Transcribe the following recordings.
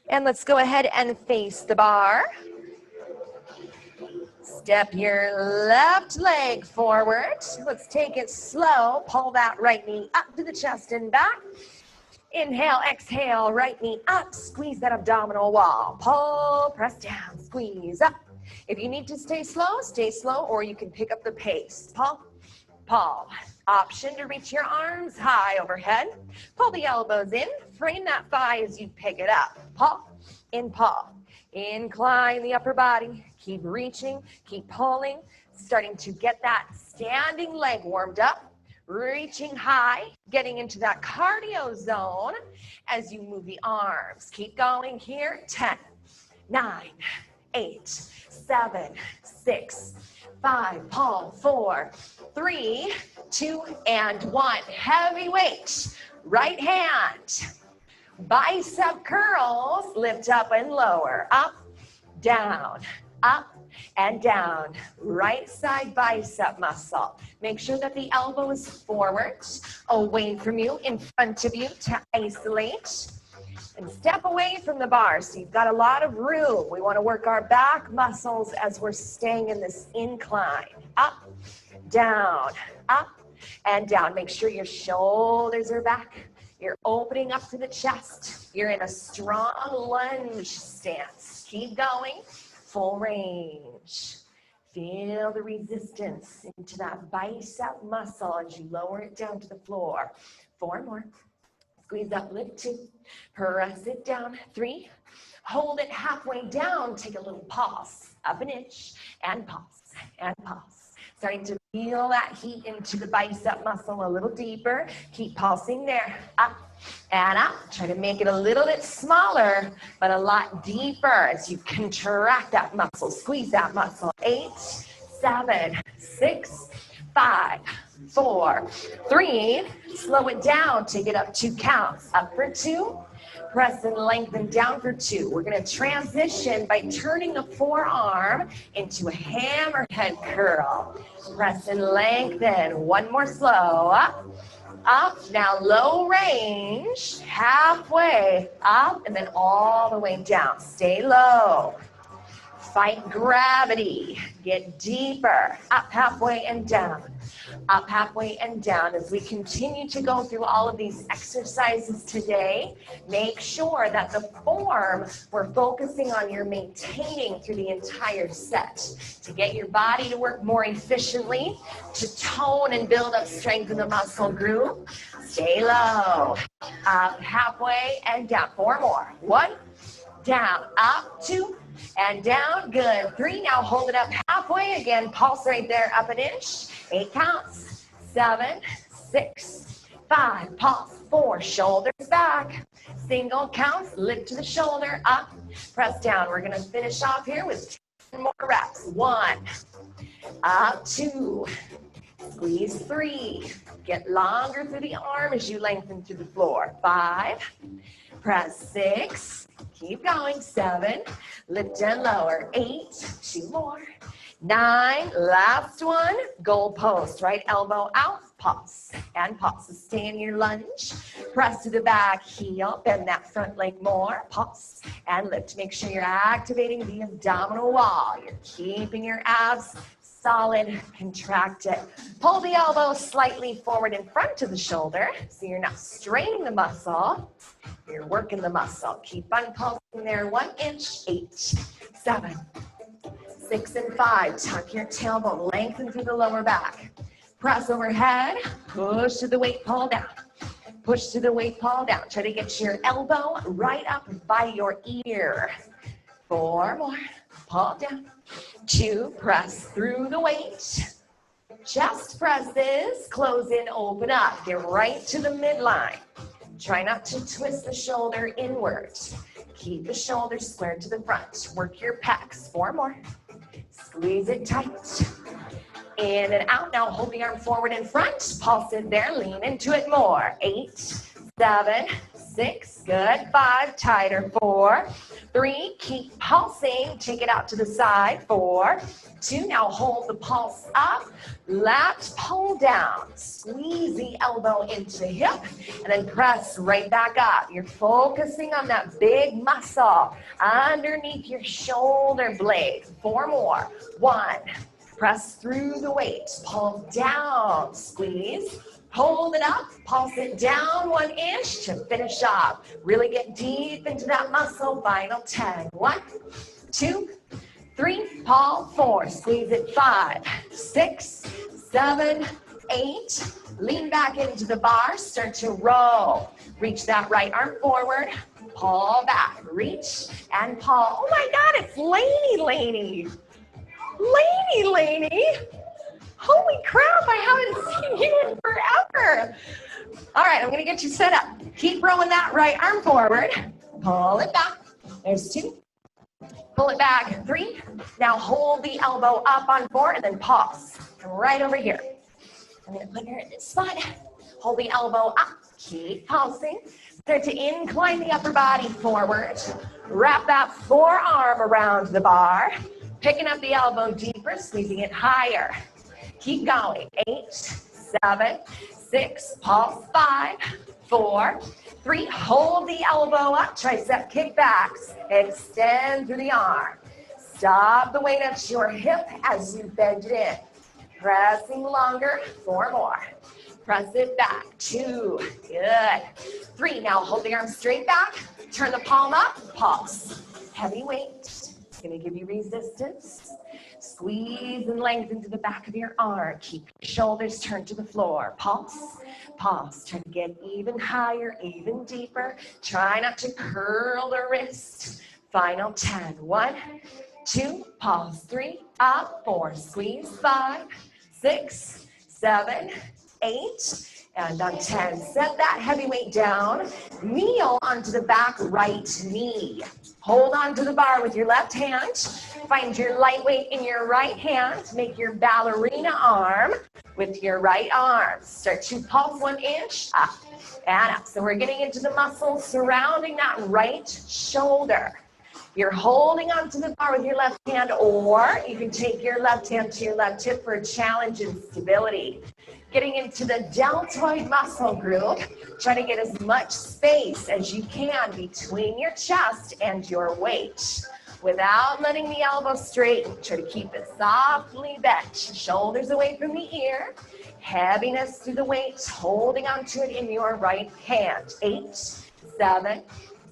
And let's go ahead and face the bar. Step your left leg forward. Let's take it slow. Pull that right knee up to the chest and back. Inhale, exhale, right knee up. Squeeze that abdominal wall. Pull, press down, squeeze up. If you need to stay slow, or you can pick up the pace. Pull, pull. Option to reach your arms high overhead. Pull the elbows in. Frame that thigh as you pick it up. Pull, in, pull. Incline the upper body. Keep reaching, keep pulling. Starting to get that standing leg warmed up. Reaching high, getting into that cardio zone as you move the arms. Keep going here. 10, 9, 8, 7, 6, 5, pull, 4, 3, 2, and 1. Heavy weight, right hand. Bicep curls, lift up and lower. Up, down, up, and down. Right side bicep muscle. Make sure that the elbow is forward, away from you, in front of you to isolate. And step away from the bar so you've got a lot of room. We want to work our back muscles as we're staying in this incline. Up, down, and down. Make sure your shoulders are back. You're opening up to the chest. You're in a strong lunge stance. Keep going. Full range. Feel the resistance into that bicep muscle as you lower it down to the floor. 4 more. Squeeze up, lift 2. Press it down. 3. Hold it halfway down. Take a little pause. Up an inch. And pause. And pause. Starting to feel that heat into the bicep muscle a little deeper. Keep pulsing there. Up and up. Try to make it a little bit smaller, but a lot deeper as you contract that muscle. Squeeze that muscle. 8, 7, 6, 5, 4, 3. Slow it down. Take it up 2 counts. Up for 2. Press and lengthen down for 2. We're going to transition by turning the forearm into a hammerhead curl. Press and lengthen. 1 more slow. Up, up. Now low range. Halfway up and then all the way down. Stay low. Fight gravity. Get deeper. Up halfway and down. Up halfway and down. As we continue to go through all of these exercises today, make sure that the form we're focusing on, you're maintaining through the entire set to get your body to work more efficiently, to tone and build up strength in the muscle group. Stay low. Up halfway and down. 4 more. 1, down, up, 2, and down. Good. 3. Now hold it up halfway again. Pulse right there. Up an inch. 8 counts. 7, 6, 5. Pulse. 4. Shoulders back. Single counts. Lift to the shoulder. Up. Press down. We're going to finish off here with 10 more reps. 1. Up. 2. Squeeze 3. Get longer through the arm as you lengthen through the floor. 5. Press 6. Keep going. 7. Lift and lower. 8. 2 more. 9. Last one. Goal post. Right elbow out. Pause. And pause. So stay in your lunge. Press to the back heel. Bend that front leg more. Pause. And lift. Make sure you're activating the abdominal wall. You're keeping your abs solid, contracted. Pull the elbow slightly forward in front of the shoulder so you're not straining the muscle. You're working the muscle. Keep unpulsing there. 1 inch. 8, 7, 6, and 5. Tuck your tailbone. Lengthen through the lower back. Press overhead. Push to the weight, pull down. Push to the weight, pull down. Try to get your elbow right up by your ear. 4 more. Pull down. 2. Press through the weight. Chest presses. Close in, open up. Get right to the midline. Try not to twist the shoulder inward. Keep the shoulders squared to the front. Work your pecs. 4 more. Squeeze it tight. In and out. Now hold the arm forward in front. Pulse it there. Lean into it more. 8, 7, 6, good, 5, tighter, 4, 3, keep pulsing, take it out to the side, 4, 2, now hold the pulse up, left, pull down, squeeze the elbow into hip, and then press right back up. You're focusing on that big muscle underneath your shoulder blade, 4 more, 1, press through the weight, pull down, squeeze, hold it up, pulse it down 1 inch to finish off. Really get deep into that muscle, final 10. 1, 2, 3, pull, 4, squeeze it, 5, 6, 7, 8, lean back into the bar, start to roll. Reach that right arm forward, pull back, reach and pull. Oh my God, it's Lainey. Lainey. Holy crap, I haven't seen you in forever. All right, I'm gonna get you set up. Keep rolling that right arm forward. Pull it back. There's 2. Pull it back, 3. Now hold the elbow up on 4 and then pause. Come right over here. I'm gonna put her in this spot. Hold the elbow up, keep pulsing. Start to incline the upper body forward. Wrap that forearm around the bar. Picking up the elbow deeper, squeezing it higher. Keep going. 8, 7, 6, pulse, 5, 4, 3, hold the elbow up, tricep kickbacks, extend through the arm. Stop the weight at your hip as you bend it in. Pressing longer, 4 more. Press it back, 2, good. 3, now hold the arm straight back, turn the palm up, pulse. Heavy weight, it's gonna give you resistance. Squeeze and lengthen to the back of your arm. Keep your shoulders turned to the floor. Pulse, pulse. Try to get even higher, even deeper. Try not to curl the wrist. Final 10. 1, 2, pulse. 3, up, 4, squeeze. 5, 6, 7, 8. And on 10, set that heavy weight down. Kneel onto the back right knee. Hold on to the bar with your left hand. Find your light weight in your right hand. Make your ballerina arm with your right arm. Start to pulse 1 inch up and up. So we're getting into the muscles surrounding that right shoulder. You're holding onto the bar with your left hand, or you can take your left hand to your left hip for a challenge and stability. Getting into the deltoid muscle group, try to get as much space as you can between your chest and your weight. Without letting the elbow straighten, try to keep it softly bent. Shoulders away from the ear. Heaviness through the weight, holding onto it in your right hand. 8, 7,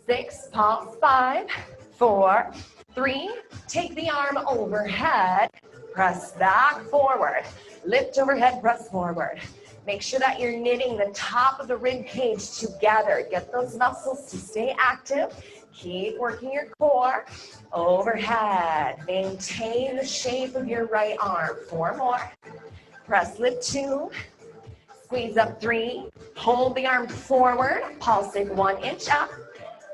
6, pulse, 5, 4, 3, take the arm overhead, press back forward, lift overhead, press forward. Make sure that you're knitting the top of the rib cage together. Get those muscles to stay active. Keep working your core. Overhead, maintain the shape of your right arm. 4 more. Press, lift 2, squeeze up 3, hold the arm forward, pulsing 1 inch up.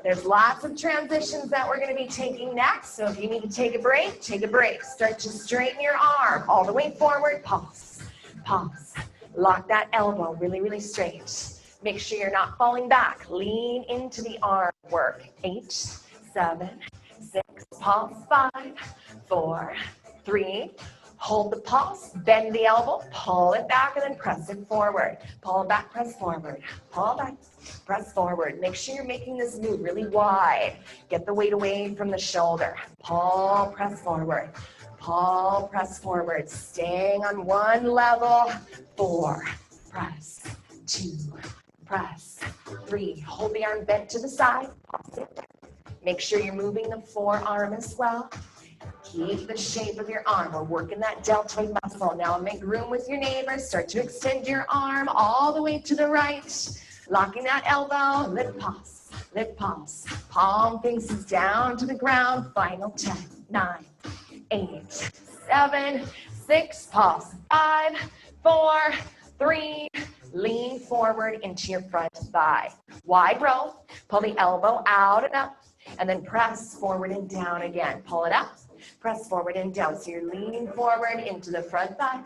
There's lots of transitions that we're going to be taking next, so if you need to take a break, take a break. Start to straighten your arm all the way forward, pulse, pulse. Lock that elbow really, really straight. Make sure you're not falling back. Lean into the arm work. 8, 7, 6, pulse, 5, 4, 3, hold the pulse, bend the elbow, pull it back, and then press it forward. Pull it back, press forward. Pull back, press forward. Make sure you're making this move really wide. Get the weight away from the shoulder. Pull, press forward. Pull, press forward. Staying on one level. 4, press. 2, press. 3, hold the arm bent to the side. Pulse it. Make sure you're moving the forearm as well. Keep the shape of your arm. We're working that deltoid muscle. Now make room with your neighbor. Start to extend your arm all the way to the right. Locking that elbow. Lift, pulse. Lift, pulse. Palm faces down to the ground. Final 10, 9, 8, 7, 6. Pulse. 5, 4, 3. Lean forward into your front thigh. Wide row. Pull the elbow out and up. And then press forward and down again. Pull it up. Press forward and down. So you're leaning forward into the front thigh.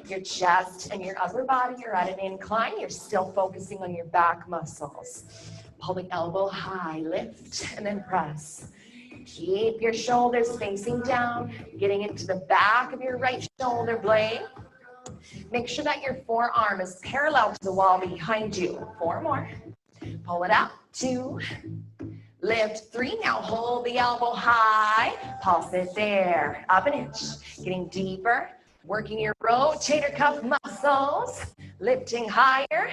Your chest and your upper body are at an incline. You're still focusing on your back muscles. Pull the elbow high, lift, and then press. Keep your shoulders facing down, getting into the back of your right shoulder blade. Make sure that your forearm is parallel to the wall behind you. 4 more. Pull it out. 2. Lift. 3. Now hold the elbow high. Pulse it there. Up an inch. Getting deeper. Working your rotator cuff muscles. Lifting higher.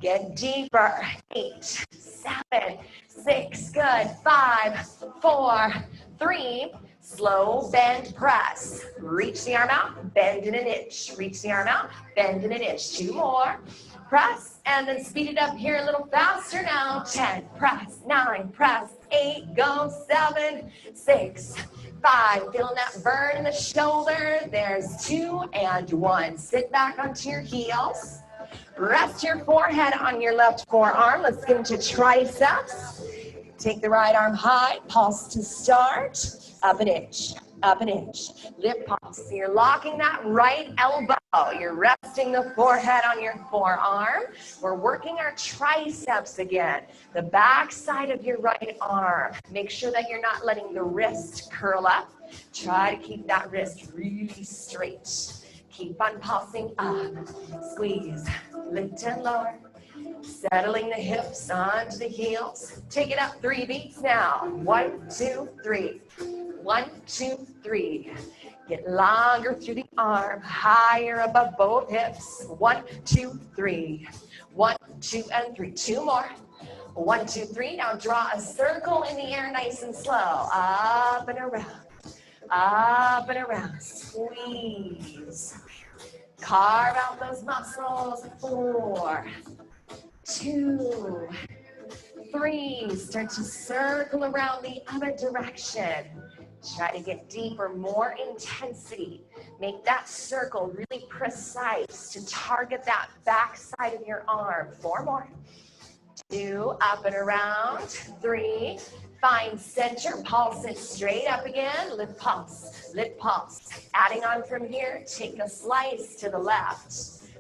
Get deeper. 8, 7, 6. Good. 5, 4, 3. Slow bend press. Reach the arm out. Bend in an inch. Reach the arm out. Bend in an inch. 2 more. Press and then speed it up here a little faster now. 10. Press. 9. Press. 8. Go. 7, 6, 5. Feeling that burn in the shoulder. There's 2 and 1. Sit back onto your heels. Rest your forehead on your left forearm. Let's get into triceps. Take the right arm high. Pulse to start. Up an inch. Up an inch. Lift pulse. So you're locking that right elbow. You're resting the forehead on your forearm. We're working our triceps again. The back side of your right arm. Make sure that you're not letting the wrist curl up. Try to keep that wrist really straight. Keep on pulsing up. Squeeze. Lift and lower. Settling the hips onto the heels. Take it up 3 beats now. 1, 2, 3. 1, 2, 3. Get longer through the arm, higher above both hips. 1, 2, 3. 1, 2, and 3. 2 more. 1, 2, 3. Now draw a circle in the air nice and slow. Up and around. Up and around. Squeeze. Carve out those muscles. 4, 2, 3. Start to circle around the other direction. Try to get deeper, more intensity. Make that circle really precise to target that back side of your arm. 4 more. 2, up and around. 3, find center, pulse it straight up again. Lift pulse, lift pulse. Adding on from here, take a slice to the left.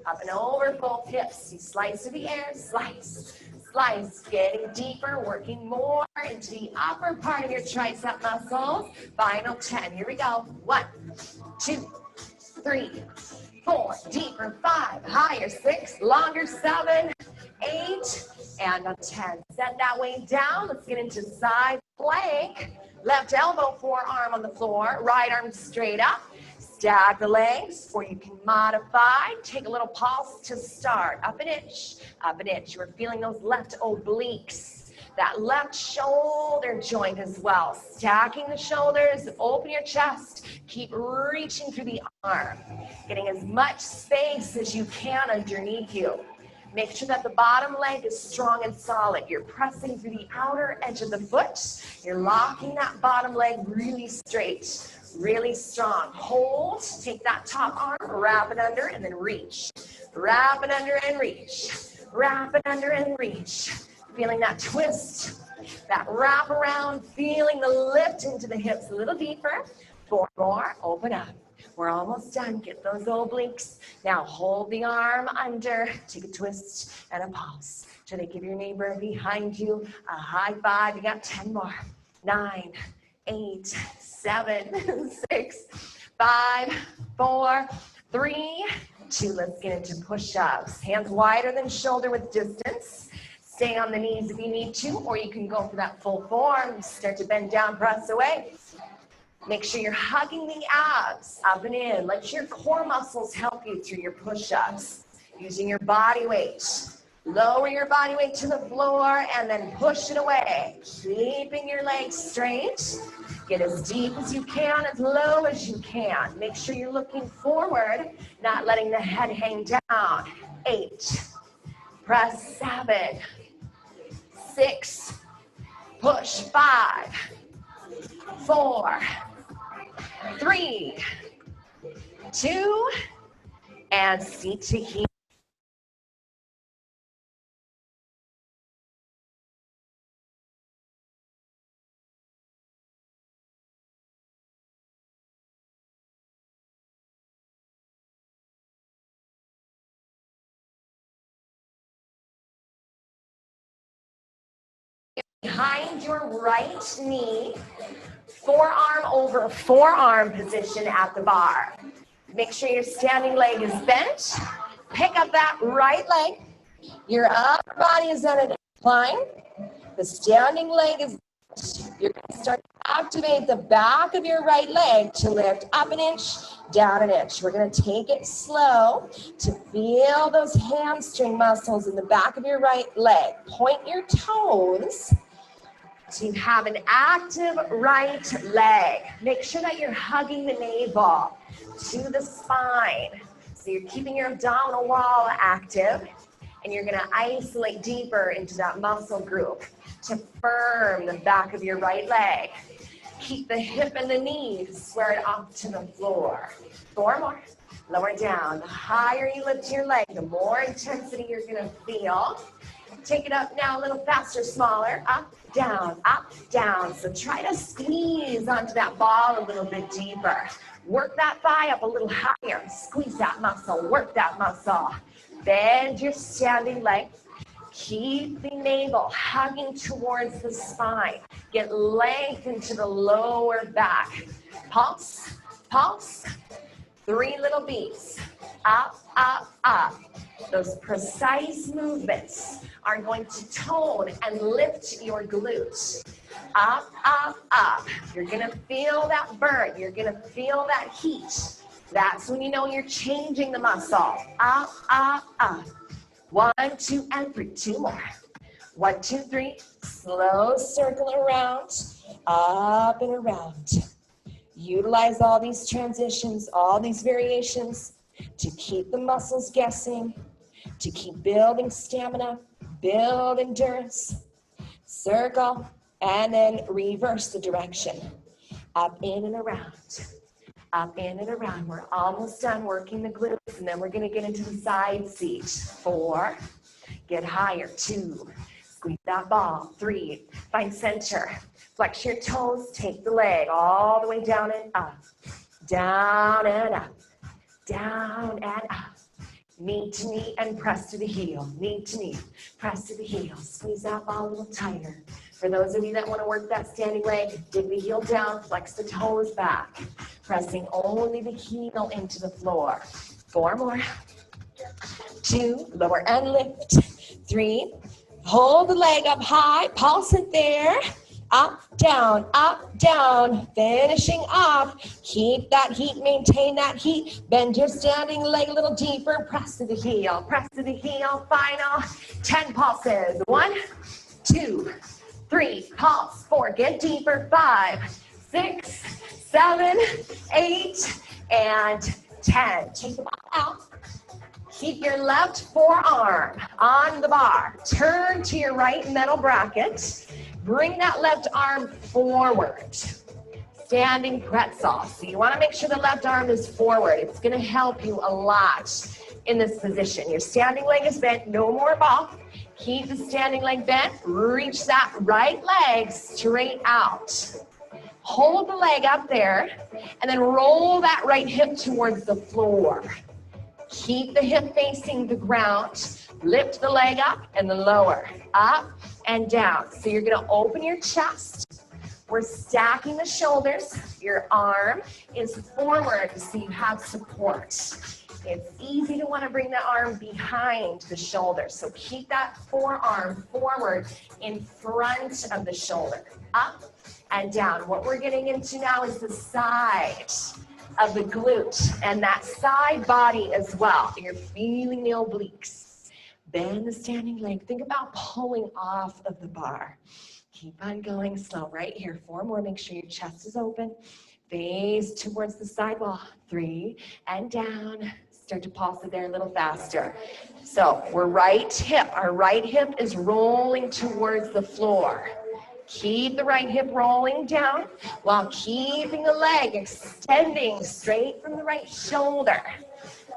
Up and over both hips. You slice to the air, slice, slice. Getting deeper, working more into the upper part of your tricep muscles. Final 10. Here we go. 1, 2, 3, 4. Deeper. 5. Higher. 6. Longer. 7, 8, and a 10. Set that weight down. Let's get into side plank. Left elbow, forearm on the floor. Right arm straight up. Stack the legs, or you can modify. Take a little pulse to start. Up an inch, up an inch. We're feeling those left obliques, that left shoulder joint as well. Stacking the shoulders, open your chest. Keep reaching through the arm, getting as much space as you can underneath you. Make sure that the bottom leg is strong and solid. You're pressing through the outer edge of the foot. You're locking that bottom leg really straight. Really strong. Hold. Take that top arm, wrap it under, and then reach. Wrap it under and reach. Wrap it under and reach. Feeling that twist, that wrap around, feeling the lift into the hips a little deeper. 4 more. Open up. We're almost done. Get those obliques. Now hold the arm under. Take a twist and a pulse. Try to give your neighbor behind you a high five. You got 10 more. 9, 8, 7, 6, 5, 4, 3, 2. Let's get into push-ups. Hands wider than shoulder width distance. Stay on the knees if you need to, or you can go for that full form. Start to bend down, press away. Make sure you're hugging the abs up and in. Let your core muscles help you through your push-ups. Using your body weight. Lower your body weight to the floor and then push it away. Keeping your legs straight. Get as deep as you can, as low as you can. Make sure you're looking forward, not letting the head hang down. 8. Press 7. 6. Push. 5. 4. 3. 2. And seat to heel. behind your right knee, forearm over forearm position at the bar. Make sure your standing leg is bent. Pick up that right leg. Your upper body is on an incline. The standing leg is bent. You're going to start to activate the back of your right leg to lift up an inch, down an inch. We're going to take it slow to feel those hamstring muscles in the back of your right leg. Point your toes to have an active right leg. Make sure that you're hugging the navel to the spine. So you're keeping your abdominal wall active, and you're gonna isolate deeper into that muscle group to firm the back of your right leg. Keep the hip and the knees squared up to the floor. 4 more. Lower down. The higher you lift your leg, the more intensity you're gonna feel. Take it up now a little faster, smaller. Up, down. So try to squeeze onto that ball a little bit deeper. Work that thigh up a little higher. Squeeze that muscle, work that muscle. Bend your standing leg. Keep the navel hugging towards the spine. Get length into the lower back. Pulse, pulse. 3 little beats. Up, up, up. Those precise movements are going to tone and lift your glutes. Up, up, up. You're gonna feel that burn. You're gonna feel that heat. That's when you know you're changing the muscle. Up, up, up. 1, 2, and 3. 2 more. 1, 2, 3. Slow circle around, up and around. Utilize all these transitions, all these variations to keep the muscles guessing, to keep building stamina, build endurance. Circle, and then reverse the direction. Up, in, and around. Up, in, and around. We're almost done working the glutes, and then we're gonna get into the side seat. 4, get higher. 2, squeeze that ball. 3, find center. Flex your toes, take the leg all the way down and up. Down and up. Down and up. Knee to knee and press to the heel. Knee to knee, press to the heel. Squeeze that ball a little tighter. For those of you that want to work that standing leg, dig the heel down, flex the toes back. Pressing only the heel into the floor. 4 more. 2, lower and lift. 3, hold the leg up high, pulse it there. Up, down, finishing up. Keep that heat, maintain that heat. Bend your standing leg a little deeper. Press to the heel, final. 10 pulses. 1, 2, 3, pulse. 4, get deeper. 5, 6, 7, 8, and 10. Take the ball out. Keep your left forearm on the bar. Turn to your right metal bracket. Bring that left arm forward. Standing pretzel. So you want to make sure the left arm is forward. It's going to help you a lot in this position. Your standing leg is bent. No more ball. Keep the standing leg bent. Reach that right leg straight out. Hold the leg up there, and then roll that right hip towards the floor. Keep the hip facing the ground. Lift the leg up and then lower. Up and down. So you're gonna open your chest. We're stacking the shoulders. Your arm is forward so you have support. It's easy to want to bring the arm behind the shoulder. So keep that forearm forward in front of the shoulder. Up and down. What we're getting into now is the side of the glute and that side body as well. You're feeling the obliques. Bend the standing leg. Think about pulling off of the bar. Keep on going slow. Right here. 4 more. Make sure your chest is open. Face towards the side wall. 3 and down. Start to pulse it there a little faster. So we're right hip. Our right hip is rolling towards the floor. Keep the right hip rolling down while keeping the leg extending straight from the right shoulder.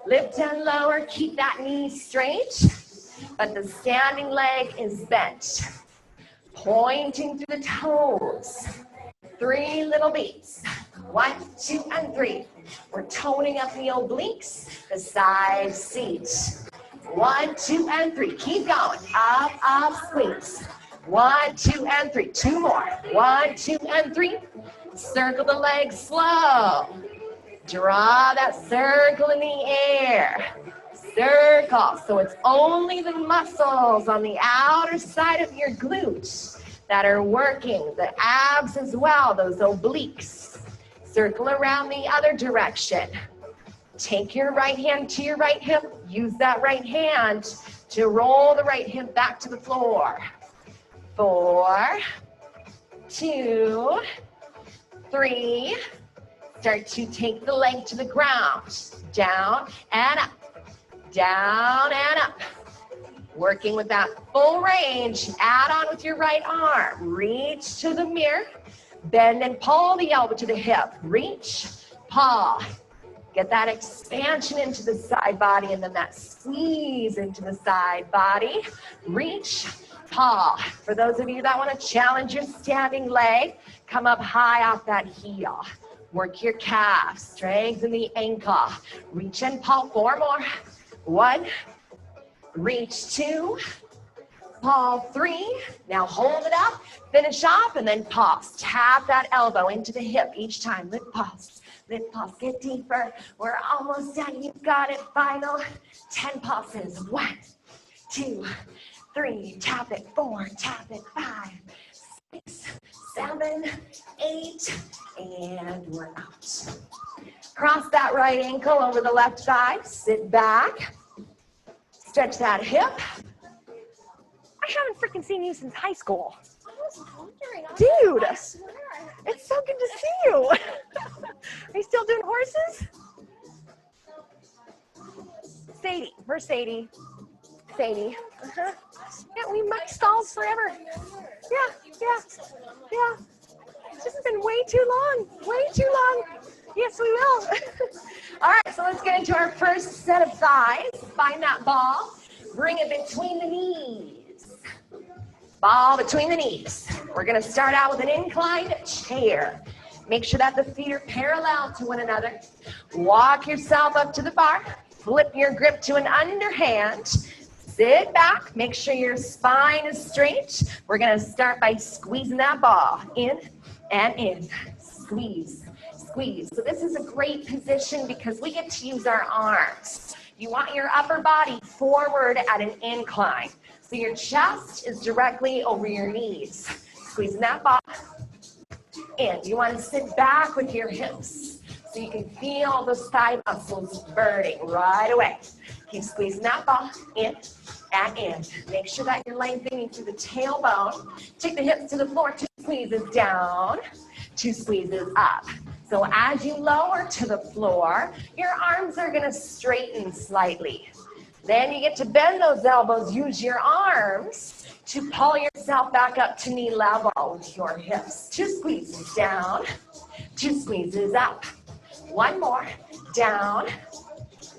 Lift and lower. Keep that knee straight, but the standing leg is bent. Pointing through the toes. 3 little beats. 1, 2, and 3. We're toning up the obliques, the side seat. 1, 2, and 3. Keep going. Up, up, squeeze. 1, 2, and 3. 2 more. 1, 2, and 3. Circle the legs slow. Draw that circle in the air. Circle. So it's only the muscles on the outer side of your glutes that are working. The abs as well, those obliques. Circle around the other direction. Take your right hand to your right hip. Use that right hand to roll the right hip back to the floor. 4, 2, 3. Start to take the leg to the ground. Down and up. Down and up. Working with that full range. Add on with your right arm. Reach to the mirror. Bend and pull the elbow to the hip. Reach, pull. Get that expansion into the side body and then that squeeze into the side body. Reach, pull. For those of you that want to challenge your standing leg, come up high off that heel. Work your calf, strengthen the ankle. Reach and pull, 4 more. 1, reach 2, pull 3. Now hold it up, finish off, and then pulse. Tap that elbow into the hip each time. Lift, pulse, get deeper. We're almost done. You've got it. Final 10 pulses. 1, 2, 3. Tap it. 4. Tap it. 5, 6, 7, 8, and we're out. Cross that right ankle over the left thigh. Sit back. Stretch that hip. I haven't freaking seen you since high school. Dude, it's so good to see you. Are you still doing horses? Sadie, where's Sadie? Sadie. Uh-huh. Yeah, we muck stalls forever. Yeah. This has been way too long. Yes, we will. All right, so let's get into our first set of thighs. Find that ball. Bring it between the knees. Ball between the knees. We're going to start out with an inclined chair. Make sure that the feet are parallel to one another. Walk yourself up to the bar. Flip your grip to an underhand. Sit back. Make sure your spine is straight. We're going to start by squeezing that ball in and in. Squeeze. So this is a great position because we get to use our arms. You want your upper body forward at an incline. So your chest is directly over your knees. Squeezing that ball in. You want to sit back with your hips so you can feel the thigh muscles burning right away. Keep squeezing that ball in and in. Make sure that you're lengthening through the tailbone. Take the hips to the floor. 2 squeezes down, 2 squeezes up. So as you lower to the floor, your arms are going to straighten slightly. Then you get to bend those elbows. Use your arms to pull yourself back up to knee level with your hips. 2 squeezes down, 2 squeezes up. 1 more, down,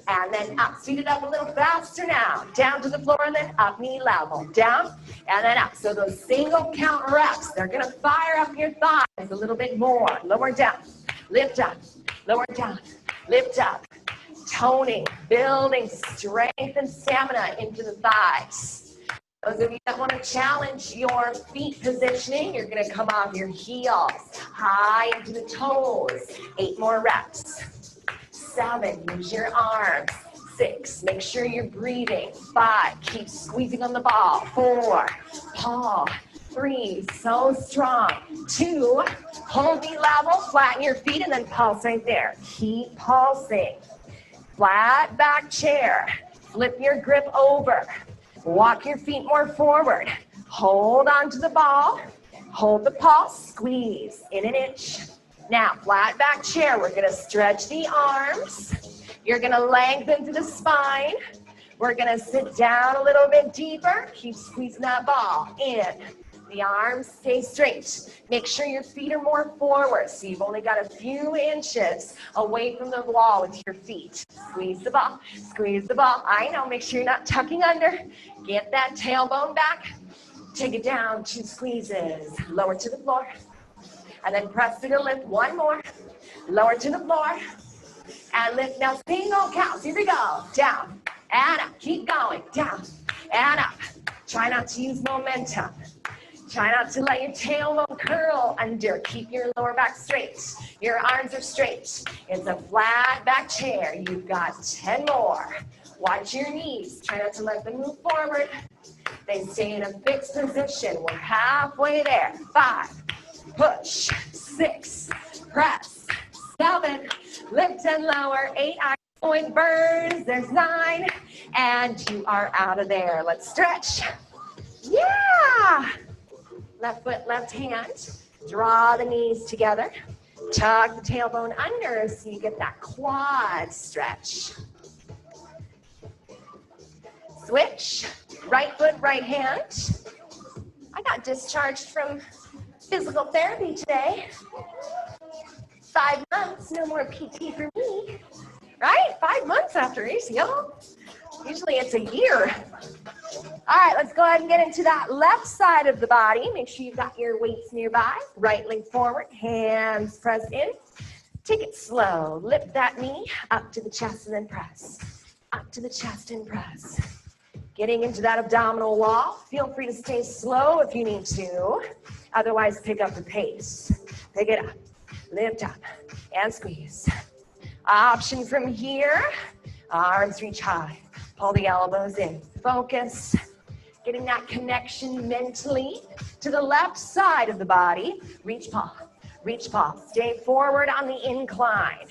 and then up. Speed it up a little faster now. Down to the floor and then up, knee level. Down and then up. So those single count reps, they're going to fire up your thighs a little bit more. Lower down. Lift up, lower down, lift up, toning, building strength and stamina into the thighs. Those of you that want to challenge your feet positioning, you're going to come off your heels, high into the toes. 8 more reps. 7, use your arms. 6, make sure you're breathing. 5, keep squeezing on the ball. 4, pull. 3, so strong. 2, hold knee level, flatten your feet, and then pulse right there. Keep pulsing. Flat back chair. Flip your grip over. Walk your feet more forward. Hold on to the ball. Hold the pulse. Squeeze in an inch. Now, flat back chair. We're going to stretch the arms. You're going to lengthen through the spine. We're going to sit down a little bit deeper. Keep squeezing that ball in. The arms stay straight. Make sure your feet are more forward, so you've only got a few inches away from the wall with your feet. Squeeze the ball, squeeze the ball. I know, make sure you're not tucking under. Get that tailbone back. Take it down, 2 squeezes. Lower to the floor. And then press through the lift. 1 more. Lower to the floor. And lift. Now, single counts. Here we go. Down and up. Keep going. Down and up. Try not to use momentum. Try not to let your tailbone curl under. Keep your lower back straight. Your arms are straight. It's a flat back chair. You've got 10 more. Watch your knees. Try not to let them move forward. They stay in a fixed position. We're halfway there. 5, push. 6, press. 7, lift and lower. 8, point burns. There's 9, and you are out of there. Let's stretch. Yeah. Left foot, left hand. Draw the knees together. Tuck the tailbone under so you get that quad stretch. Switch. Right foot, right hand. I got discharged from physical therapy today. 5 months, no more PT for me. Right? 5 months after ACL. Usually it's a year. All right, let's go ahead and get into that left side of the body. Make sure you've got your weights nearby. Right leg forward, hands press in. Take it slow. Lift that knee up to the chest and then press. Up to the chest and press. Getting into that abdominal wall. Feel free to stay slow if you need to. Otherwise, pick up the pace. Pick it up. Lift up and squeeze. Option from here. Arms reach high. Pull the elbows in. Focus. Getting that connection mentally to the left side of the body. Reach paw. Reach paw. Stay forward on the incline.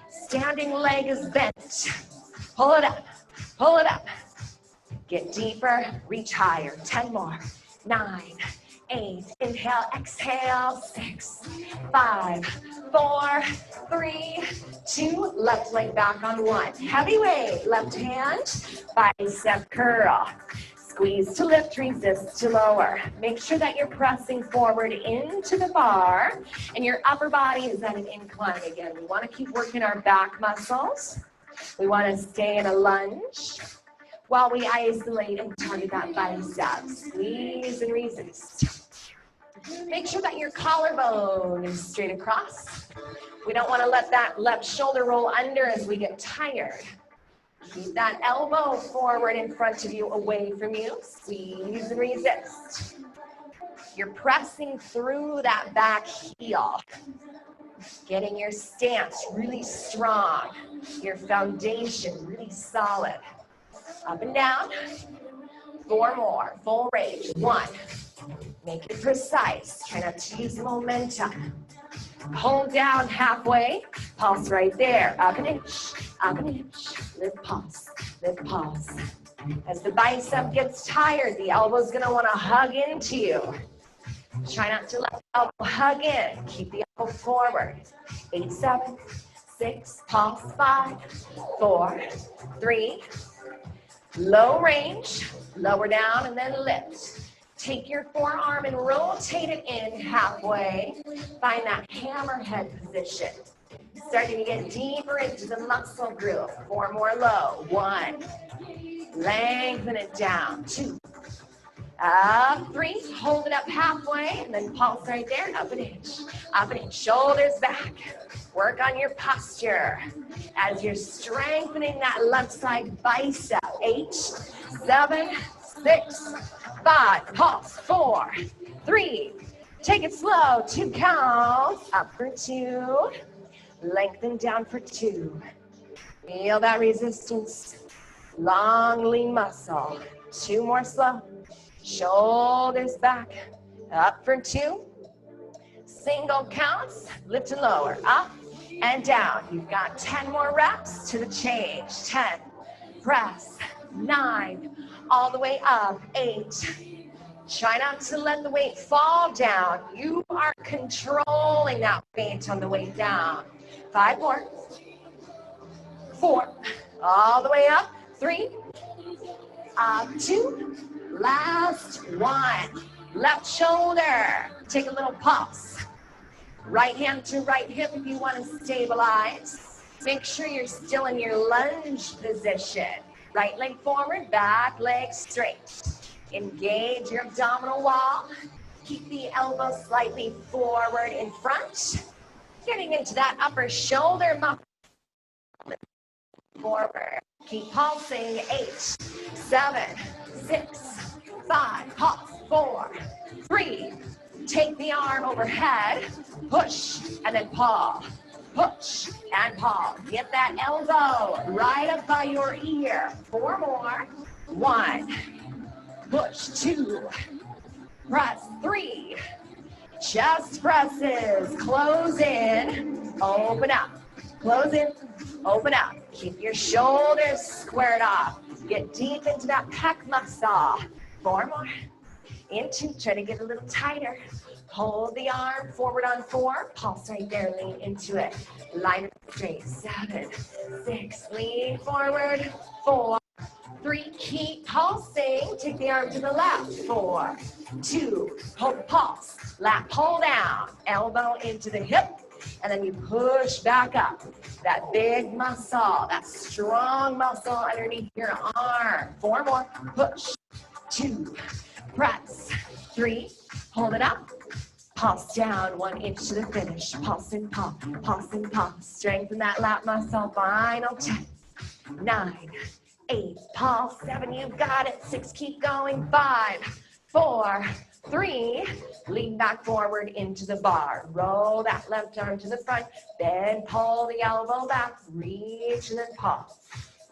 Standing leg is bent. Pull it up. Pull it up. Get deeper. Reach higher. 10 more. 9, 8. Inhale. Exhale. 6, 5, 4, 3, 2. Left leg back on 1. Heavy weight. Left hand. Bicep curl. Squeeze to lift, resist to lower. Make sure that you're pressing forward into the bar and your upper body is at an incline again. We want to keep working our back muscles. We want to stay in a lunge while we isolate and target that bicep. Squeeze and resist. Make sure that your collarbone is straight across. We don't want to let that left shoulder roll under as we get tired. Keep that elbow forward in front of you, away from you. Squeeze and resist. You're pressing through that back heel. Getting your stance really strong. Your foundation really solid. Up and down. 4 more. Full range. 1. Make it precise. Try not to use momentum. Hold down halfway. Pulse right there. Up an inch. Up an inch. Lift pulse. Lift pulse. As the bicep gets tired, the elbow's going to want to hug into you. Try not to let the elbow hug in. Keep the elbow forward. 8, 7, 6. Pulse. 5, 4, 3. Low range. Lower down and then lift. Take your forearm and rotate it in halfway. Find that hammerhead position. Starting to get deeper into the muscle group. 4 more low. 1. Lengthen it down. 2. Up. 3. Hold it up halfway and then pulse right there. Up an inch. Up an inch. Shoulders back. Work on your posture as you're strengthening that left side bicep. 8, 7, 6, 5, pulse. 4, 3, take it slow. 2 counts. Up for 2. Lengthen down for 2. Feel that resistance. Long, lean muscle. 2 more slow. Shoulders back. Up for 2. Single counts. Lift and lower. Up and down. You've got 10 more reps to the change. 10. Press. 9. All the way up. 8. Try not to let the weight fall down. You are controlling that weight on the way down. 5 more. 4. All the way up. 3. Up. 2. Last 1. Left shoulder. Take a little pulse. Right hand to right hip if you want to stabilize. Make sure you're still in your lunge position. Right leg forward, back leg straight. Engage your abdominal wall. Keep the elbow slightly forward in front. Getting into that upper shoulder muscle. Forward. Keep pulsing. 8, 7, 6, 5. Pulse. 4, 3. Take the arm overhead, push, and then paw. Push and paw. Get that elbow right up by your ear. 4 more. 1. Push. 2. Press. 3. Chest presses. Close in. Open up. Close in. Open up. Keep your shoulders squared off. Get deep into that pec muscle. 4 more. Into. Try to get a little tighter. Hold the arm forward on 4. Pulse right there. Lean into it. Line it straight. 7, 6. Lean forward. 4, 3. Keep pulsing. Take the arm to the left. 4, 2. Hold the pulse. Lat pull down. Elbow into the hip. And then you push back up. That big muscle. That strong muscle underneath your arm. 4 more. Push. 2. Press. 3. Hold it up. Pulse down 1 inch to the finish. Pulse and pulse. Pulse and pulse. Strengthen that lat muscle. Final 10. 9. 8. Pulse. 7. You've got it. 6. Keep going. 5. 4. 3. Lean back forward into the bar. Roll that left arm to the front. Then pull the elbow back. Reach and then pause.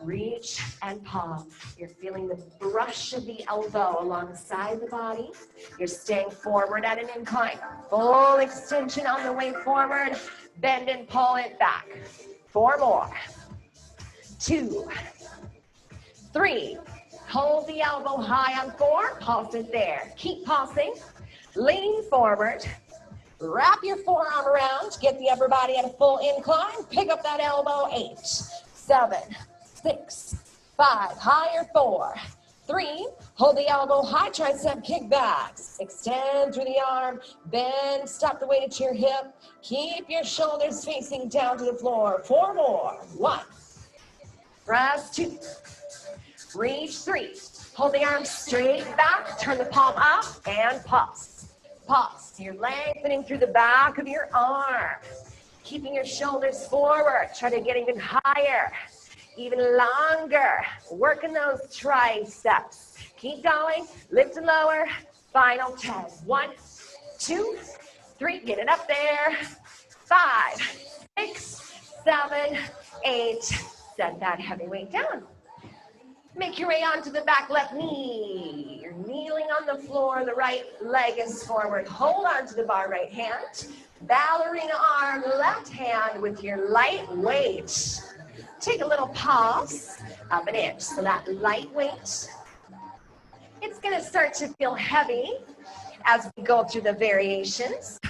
Reach and palm. You're feeling the brush of the elbow alongside the body. You're staying forward at an incline. Full extension on the way forward. Bend and pull it back. 4 more. 2. 3. Hold the elbow high on 4. Pulse it there. Keep pulsing. Lean forward. Wrap your forearm around. Get the upper body at a full incline. Pick up that elbow. 8, 7, 6, 5, higher 4, 3, hold the elbow high, tricep kickbacks, extend through the arm, bend, stop the weight at your hip, keep your shoulders facing down to the floor. 4 more. 1, press 2, reach 3, hold the arm straight back, turn the palm up, and pulse. Pulse. You're lengthening through the back of your arm, keeping your shoulders forward. Try to get even higher. Even longer, working those triceps. Keep going, lift and lower. Final 10. 1, 2, 3, get it up there. 5, 6, 7, 8. Set that heavy weight down. Make your way onto the back left knee. You're kneeling on the floor, the right leg is forward. Hold on to the bar right hand. Ballerina arm, left hand with your light weight. Take a little pause, up an inch. So that light weight, it's gonna start to feel heavy as we go through the variations.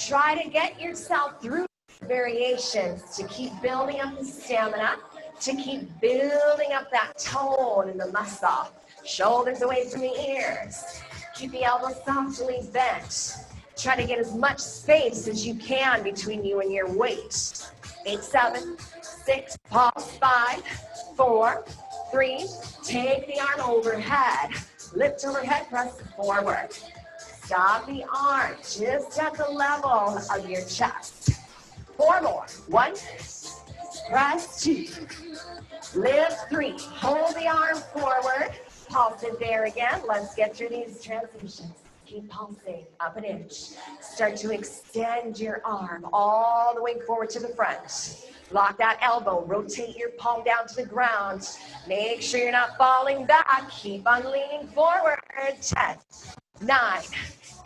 Try to get yourself through variations to keep building up the stamina, to keep building up that tone in the muscle. Shoulders away from the ears. Keep the elbows softly bent. Try to get as much space as you can between you and your weight. 8, 7, 6, pause, 5, 4, 3, take the arm overhead, lift overhead, press forward. Stop the arm just at the level of your chest. 4 more. 1, press 2, lift 3, hold the arm forward, pulse it there again. Let's get through these transitions. Keep pulsing, up an inch. Start to extend your arm all the way forward to the front. Lock that elbow, rotate your palm down to the ground. Make sure you're not falling back. Keep on leaning forward. 10, 9,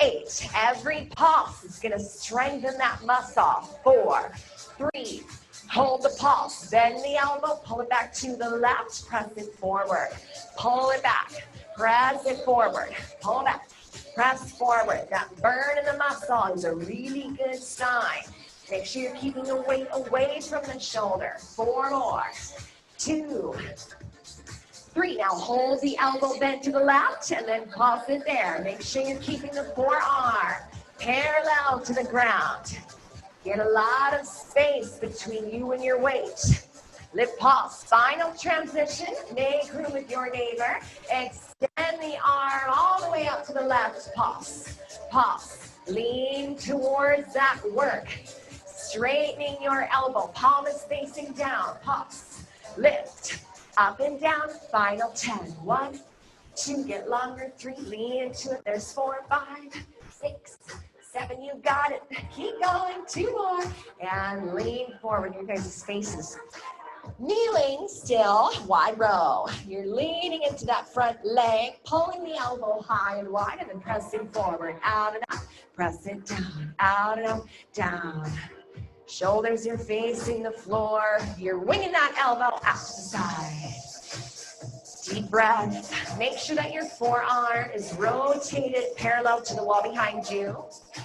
8. Every pulse is gonna strengthen that muscle. 4, 3, hold the pulse. Bend the elbow, pull it back to the left, press it forward. Pull it back, press it forward. Pull it back, press forward. That burn in the muscle is a really good sign. Make sure you're keeping the weight away from the shoulder. 4 more. 2, 3. Now hold the elbow bent to the left and then pulse it there. Make sure you're keeping the forearm parallel to the ground. Get a lot of space between you and your weight. Lift, pulse. Final transition. Make room with your neighbor. Extend the arm all the way up to the left. Pulse. Pulse. Lean towards that work. Straightening your elbow. Palm is facing down. Pulse. Lift. Up and down. Final 10. 1, 2. Get longer. 3. Lean into it. There's 4, 5, 6, 7, you got it. Keep going, 2 more. And lean forward, your guys' faces. Kneeling still, wide row. You're leaning into that front leg, pulling the elbow high and wide, and then pressing forward, out and up. Press it down, out and up, down. Shoulders are facing the floor. You're winging that elbow out to the side. Deep breath. Make sure that your forearm is rotated parallel to the wall behind you.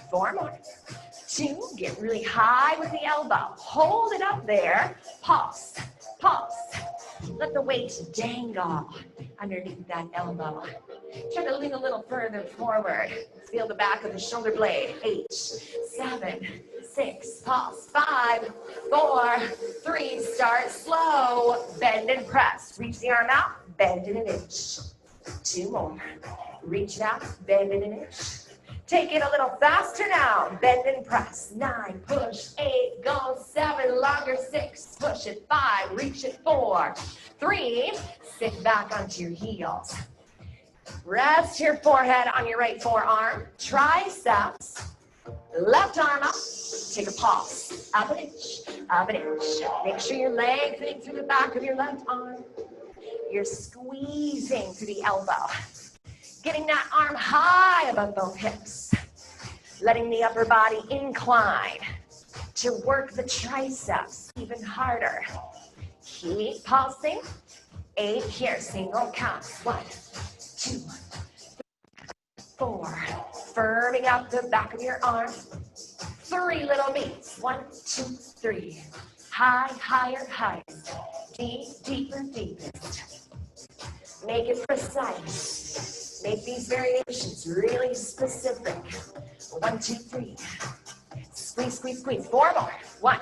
4 more. 2, get really high with the elbow. Hold it up there. Pulse, pulse. Let the weight dangle underneath that elbow. Try to lean a little further forward. Feel the back of the shoulder blade. 8, 7, 6, pulse. 5, 4, 3, start slow. Bend and press. Reach the arm out, bend in an inch. 2 more. Reach it out, bend in an inch. Take it a little faster now. Bend and press. 9, push. 8, go. 7, longer. 6, push it. 5, reach it. 4, 3, sit back onto your heels. Rest your forehead on your right forearm. Triceps. Left arm up. Take a pulse. Up an inch. Up an inch. Make sure you're lengthening through the back of your left arm. You're squeezing through the elbow. Getting that arm high above both hips. Letting the upper body incline to work the triceps even harder. Keep pulsing. 8 here, single counts. 1, 2, 4. Firming up the back of your arm. 3 little beats. 1, 2, 3. High, higher, highest. Deep, deeper, deepest. Make it precise. Make these variations really specific. 1, 2, 3. Squeeze, squeeze, squeeze. 4 more. 1.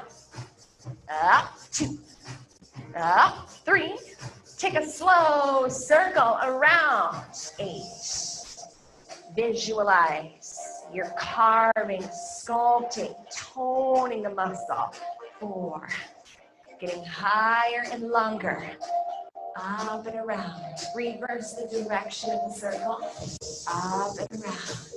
Up, 2. Up, 3. Take a slow circle around. 8. Visualize. You're carving, sculpting, toning the muscle. 4. Getting higher and longer. Up and around. Reverse the direction of the circle. Up and around.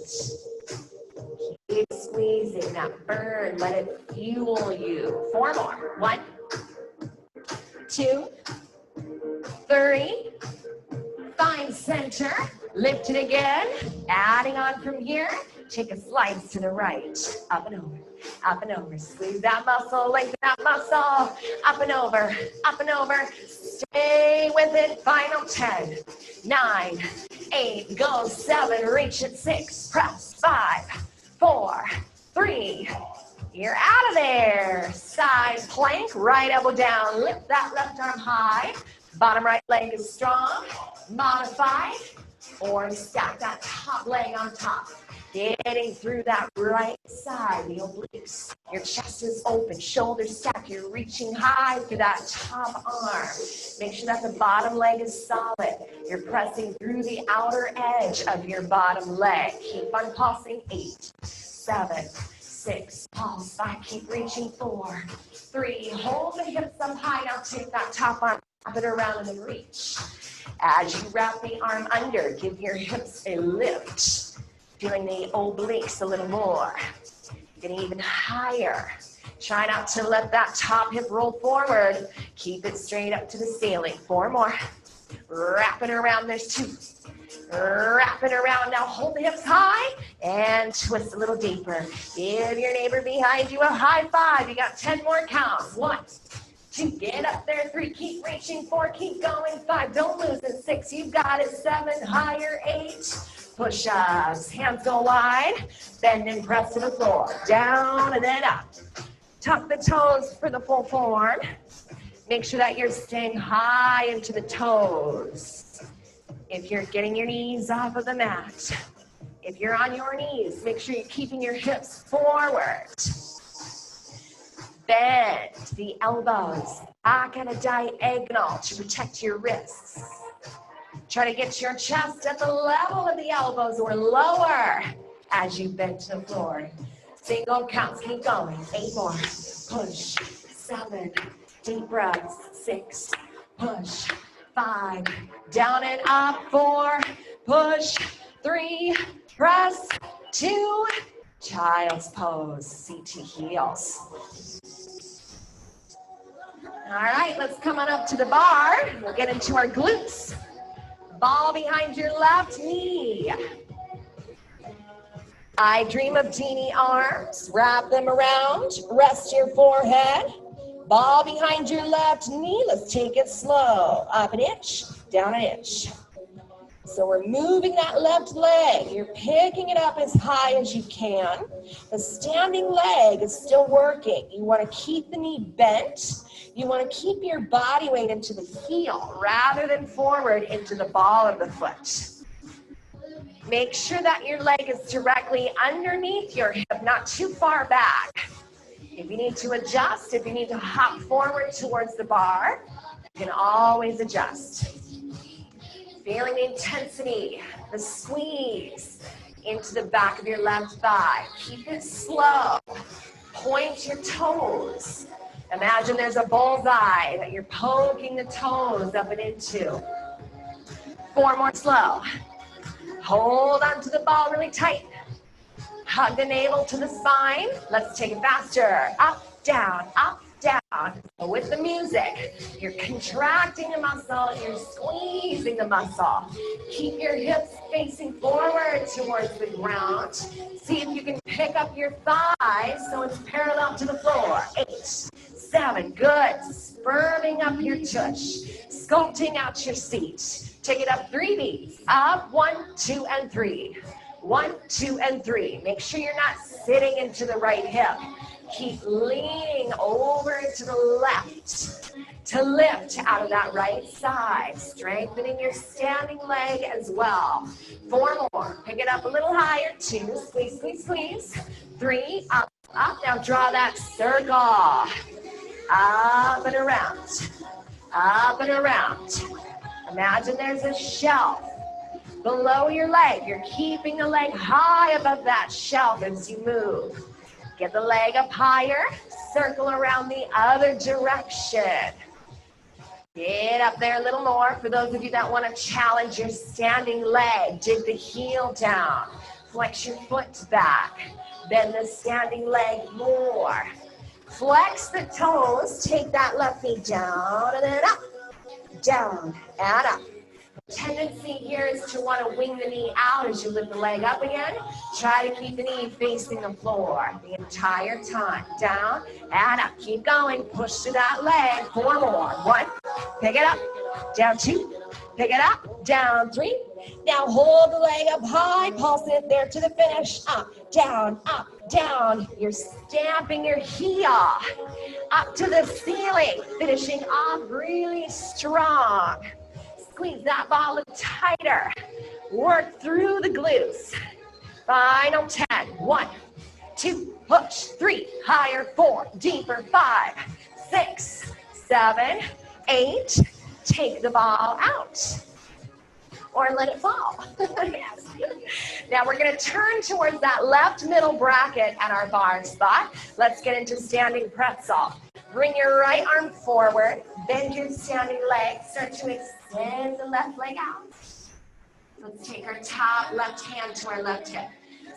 Keep squeezing that burn. Let it fuel you. 4 more. 1, 2, 3. Find center. Lift it again. Adding on from here. Take a slice to the right. Up and over. Up and over. Squeeze that muscle. Lengthen that muscle. Up and over. Up and over. Stay with it. Final 10. 9, 8. Go. 7. Reach it. 6. Press. 5, 4, 3. You're out of there. Side plank. Right elbow down. Lift that left arm high. Bottom right leg is strong. Modify. Or stack that top leg on top. Getting through that right side, the obliques. Your chest is open, shoulders stacked. You're reaching high through that top arm. Make sure that the bottom leg is solid. You're pressing through the outer edge of your bottom leg. Keep on pulsing. 8, 7, 6, pulse. 5, keep reaching. 4, 3, hold the hips up high. Now take that top arm, wrap it around and then reach. As you wrap the arm under, give your hips a lift. Feeling the obliques a little more. Getting even higher. Try not to let that top hip roll forward. Keep it straight up to the ceiling. 4 more. Wrap it around. There's 2. Wrap it around. Now hold the hips high and twist a little deeper. Give your neighbor behind you a high five. You got 10 more counts. 1, 2, get up there. 3, keep reaching. 4, keep going. 5, don't lose it. 6, you've got it. 7, higher. 8. Push-ups. Hands go wide. Bend and press to the floor. Down and then up. Tuck the toes for the full form. Make sure that you're staying high into the toes. If you're getting your knees off of the mat, if you're on your knees, make sure you're keeping your hips forward. Bend the elbows back at a diagonal to protect your wrists. Try to get your chest at the level of the elbows or lower as you bend to the floor. Single counts, keep going. 8 more. Push. 7. Deep breaths. 6. Push. 5. Down and up. 4. Push. 3. Press. 2. Child's pose, seat to heels. All right, let's come on up to the bar. We'll get into our glutes. Ball behind your left knee. I dream of genie arms. Wrap them around. Rest your forehead. Ball behind your left knee. Let's take it slow. Up an inch, down an inch. So we're moving that left leg. You're picking it up as high as you can. The standing leg is still working. You want to keep the knee bent. You want to keep your body weight into the heel rather than forward into the ball of the foot. Make sure that your leg is directly underneath your hip, not too far back. If you need to adjust, if you need to hop forward towards the bar, you can always adjust. Feeling the intensity, the squeeze into the back of your left thigh. Keep it slow. Point your toes. Imagine there's a bullseye that you're poking the toes up and into. 4 more slow. Hold onto the ball really tight. Hug the navel to the spine. Let's take it faster. Up, down, up, down. With the music, you're contracting the muscle, you're squeezing the muscle. Keep your hips facing forward towards the ground. See if you can pick up your thighs so it's parallel to the floor. 8, 7, good. Firming up your tush. Sculpting out your seat. Take it up 3 beats. Up, 1, 2, and 3. 1, 2, and 3. Make sure you're not sitting into the right hip. Keep leaning over to the left to lift out of that right side. Strengthening your standing leg as well. 4 more. Pick it up a little higher. 2, squeeze, squeeze, squeeze. 3, up, up. Now draw that circle. Up and around. Up and around. Imagine there's a shelf below your leg. You're keeping the leg high above that shelf as you move. Get the leg up higher. Circle around the other direction. Get up there a little more. For those of you that want to challenge your standing leg, dig the heel down. Flex your foot back. Bend the standing leg more. Flex the toes. Take that left knee down and then up. Down and up. The tendency here is to want to wing the knee out as you lift the leg up again. Try to keep the knee facing the floor the entire time. Down and up. Keep going. Push to that leg. 4 more. 1. Pick it up. Down 2. Pick it up. Down 3. Now hold the leg up high. Pulse it there to the finish. Up, down, up, down. You're stamping your heel up to the ceiling. Finishing off really strong. Squeeze that ball a little tighter. Work through the glutes. Final 10. 1, 2, push. 3, higher. 4, deeper. 5, 6, 7, 8. Take the ball out. Or let it fall. Yes. Now we're going to turn towards that left middle bracket at our bar spot. Let's get into standing pretzel. Bring your right arm forward. Bend your standing leg. Start to extend the left leg out. Let's take our top left hand to our left hip.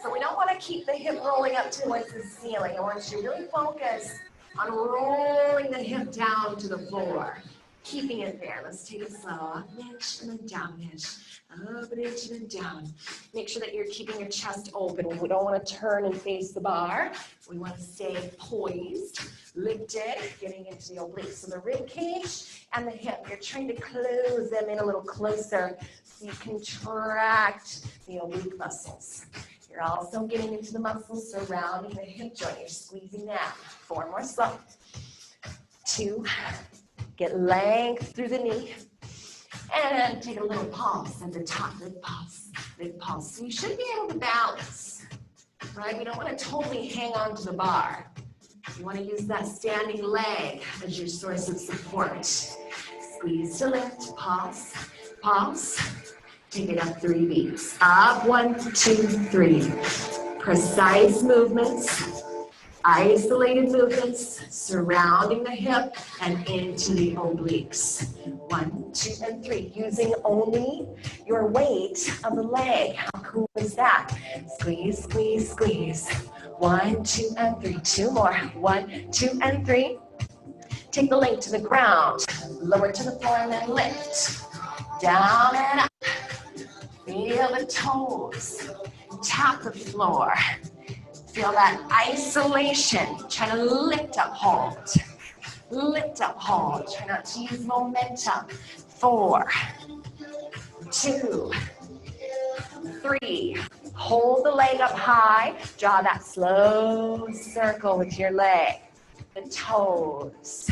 So we don't want to keep the hip rolling up towards the ceiling. I want you to really focus on rolling the hip down to the floor. Keeping it there. Let's take it slow. Up an inch and then down an inch. Up an inch and then down. Make sure that you're keeping your chest open. We don't want to turn and face the bar. We want to stay poised, lifted, getting into the obliques. So the rib cage and the hip, you're trying to close them in a little closer so you contract the oblique muscles. You're also getting into the muscles surrounding the hip joint. You're squeezing that. 4 more slow. 2. Get length through the knee. And take a little pulse at the top, big pulse, big pulse. So you should be able to balance, right? We don't want to totally hang on to the bar. You want to use that standing leg as your source of support. Squeeze to lift, pulse, pulse. Take it up 3 beats. Up, 1, 2, 3. Precise movements. Isolated movements surrounding the hip and into the obliques. 1, 2, and 3. Using only your weight of the leg. How cool is that? Squeeze, squeeze, squeeze. 1, 2, and 3. 2 more. 1, 2, and 3. Take the leg to the ground. Lower to the floor and then lift. Down and up. Feel the toes. Tap the floor. Feel that isolation. Try to lift up, hold. Lift up, hold. Try not to use momentum. 4, 2, 3. Hold the leg up high. Draw that slow circle with your leg. The toes.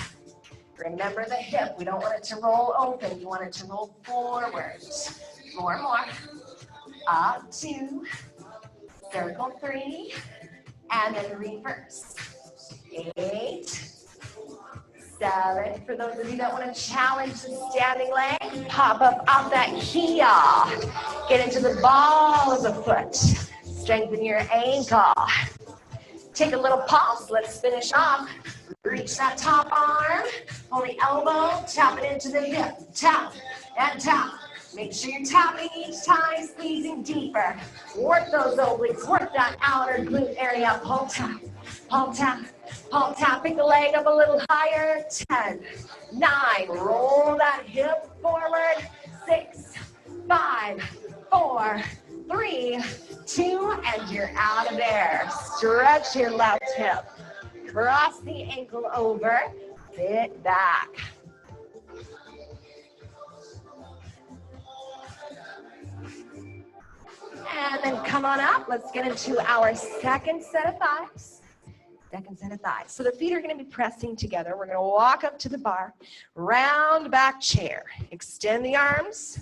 Remember the hip. We don't want it to roll open. You want it to roll forward. 4 more. Up 2. Circle 3. And then reverse. 8, 7. For those of you that want to challenge the standing leg, pop up off that heel. Get into the ball of the foot. Strengthen your ankle. Take a little pause. Let's finish off. Reach that top arm. Pull the elbow. Tap it into the hip. Tap and tap. Make sure you're tapping each time, squeezing deeper. Work those obliques. Work that outer glute area. Pull tap. Pull tap. Pull tap. Pick the leg up a little higher. 10, 9. Roll that hip forward. 6, 5, 4, 3, 2, and you're out of there. Stretch your left hip. Cross the ankle over. Sit back. And then come on up. Let's get into our second set of thighs. Second set of thighs. So the feet are going to be pressing together. We're going to walk up to the bar. Round back chair. Extend the arms.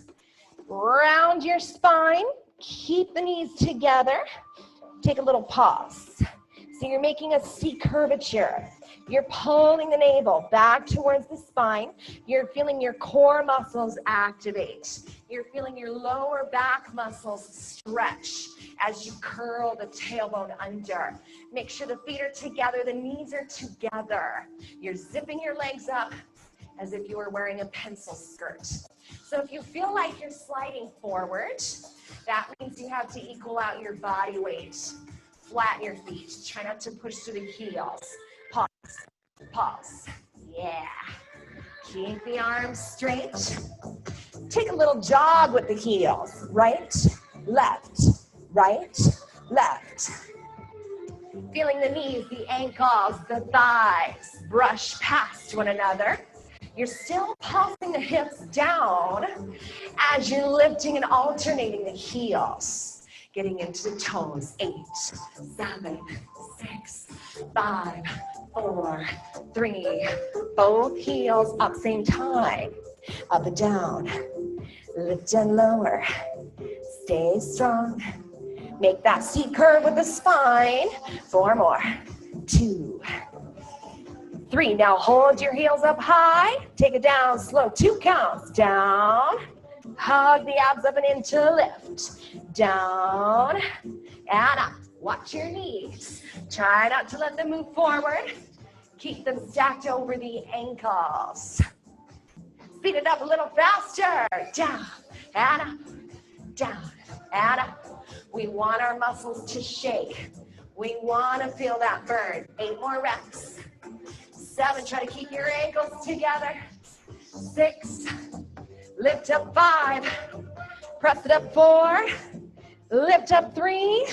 Round your spine. Keep the knees together. Take a little pause. So you're making a C curvature. You're pulling the navel back towards the spine. You're feeling your core muscles activate. You're feeling your lower back muscles stretch as you curl the tailbone under. Make sure the feet are together, the knees are together. You're zipping your legs up as if you were wearing a pencil skirt. So if you feel like you're sliding forward, that means you have to equal out your body weight. Flatten your feet. Try not to push to the heels. Pause. Pause. Yeah. Keep the arms straight. Take a little jog with the heels. Right, left, right, left. Feeling the knees, the ankles, the thighs brush past one another. You're still pulsing the hips down as you're lifting and alternating the heels. Getting into the toes. 8, 7, 6, 5, 4, 3. Both heels up same time. Up and down. Lift and lower. Stay strong. Make that C curve with the spine. 4 more. 2, 3. Now hold your heels up high. Take it down slow. 2 counts. Down. Hug the abs up and into lift. Down and up. Watch your knees. Try not to let them move forward. Keep them stacked over the ankles. Speed it up a little faster. Down and up. Down and up. We want our muscles to shake. We want to feel that burn. 8 more reps. 7, try to keep your ankles together. 6, lift up 5, press it up 4, lift up 3,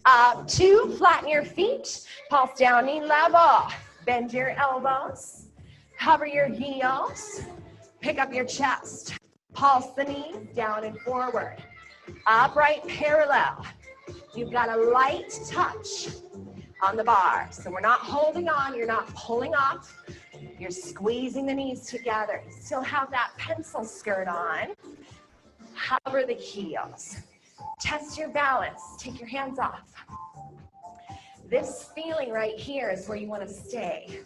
up 2, flatten your feet, pulse down, knee level, bend your elbows, cover your heels, pick up your chest, pulse the knees down and forward, upright parallel. You've got a light touch on the bar, so we're not holding on, you're not pulling off. You're squeezing the knees together. Still have that pencil skirt on. Hover the heels. Test your balance. Take your hands off. This feeling right here is where you want to stay.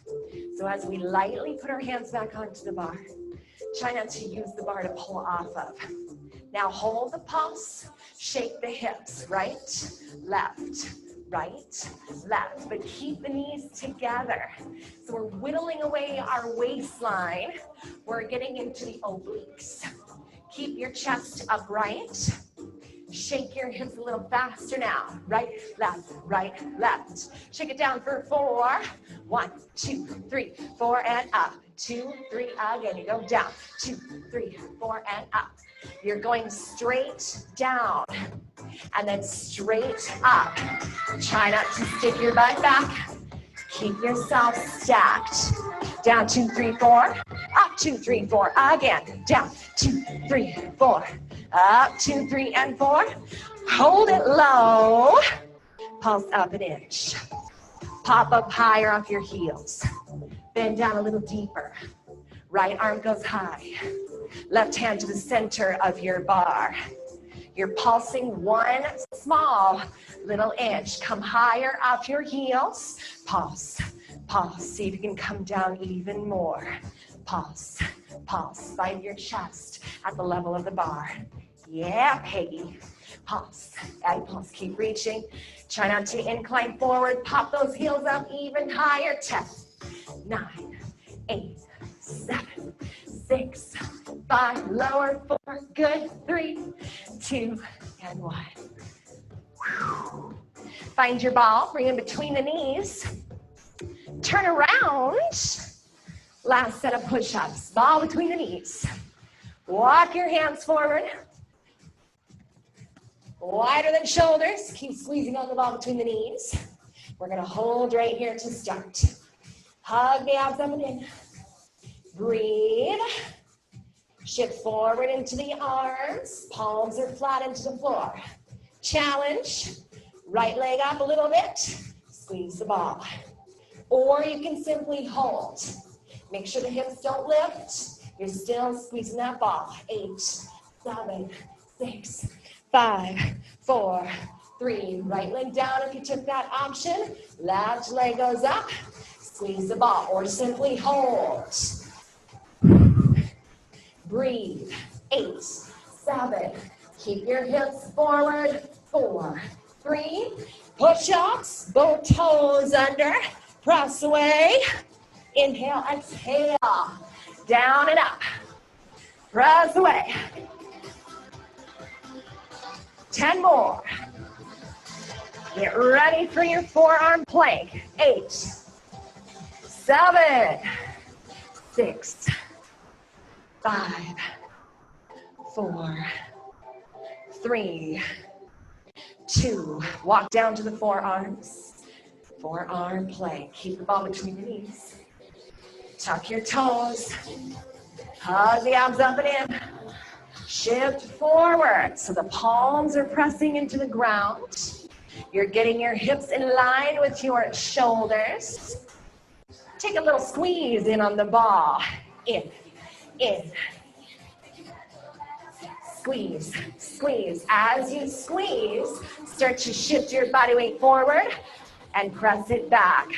So as we lightly put our hands back onto the bar, try not to use the bar to pull off of. Now hold the pulse. Shake the hips. Right, left. Right, left, but keep the knees together. So we're whittling away our waistline. We're getting into the obliques. Keep your chest upright. Shake your hips a little faster now. Right, left, right, left. Shake it down for 4. 1, 2, 3, 4, and up. 2, 3, again. You go down. 2, 3, 4, and up. You're going straight down and then straight up. Try not to stick your butt back. Keep yourself stacked. Down, 2, 3, 4. Up, 2, 3, 4. Again. Down, 2, 3, 4. Up, 2, 3, and 4. Hold it low. Pulse up an inch. Pop up higher off your heels. Bend down a little deeper. Right arm goes high. Left hand to the center of your bar. You're pulsing one small little inch. Come higher off your heels. Pulse, pulse. See if you can come down even more. Pulse, pulse. Find your chest at the level of the bar. Yeah, Peggy. Pulse, add pulse. Keep reaching. Try not to incline forward. Pop those heels up even higher. 10, 9, 8, 7, 6, 5. Lower. 4. Good. 3, 2, and 1. Whew. Find your ball. Bring it between the knees. Turn around. Last set of push-ups. Ball between the knees. Walk your hands forward. Wider than shoulders. Keep squeezing on the ball between the knees. We're going to hold right here to start. Hug the abs up and in. Breathe. Shift forward into the arms. Palms are flat into the floor. Challenge. Right leg up a little bit. Squeeze the ball. Or you can simply hold. Make sure the hips don't lift. You're still squeezing that ball. 8, 7, 6, 5, 4, 3. Right leg down if you took that option. Left leg goes up. Squeeze the ball or simply hold. Breathe. 8, 7. Keep your hips forward. 4, 3. Push-ups. Both toes under. Press away. Inhale, exhale. Down and up. Press away. 10 more. Get ready for your forearm plank. 8, 7, 6, 5, 4, 3, 2. Walk down to the forearms. Forearm plank. Keep the ball between the knees. Tuck your toes. Hug the abs up and in. Shift forward. So the palms are pressing into the ground. You're getting your hips in line with your shoulders. Take a little squeeze in on the ball. In, in. Squeeze, squeeze. As you squeeze, start to shift your body weight forward and press it back.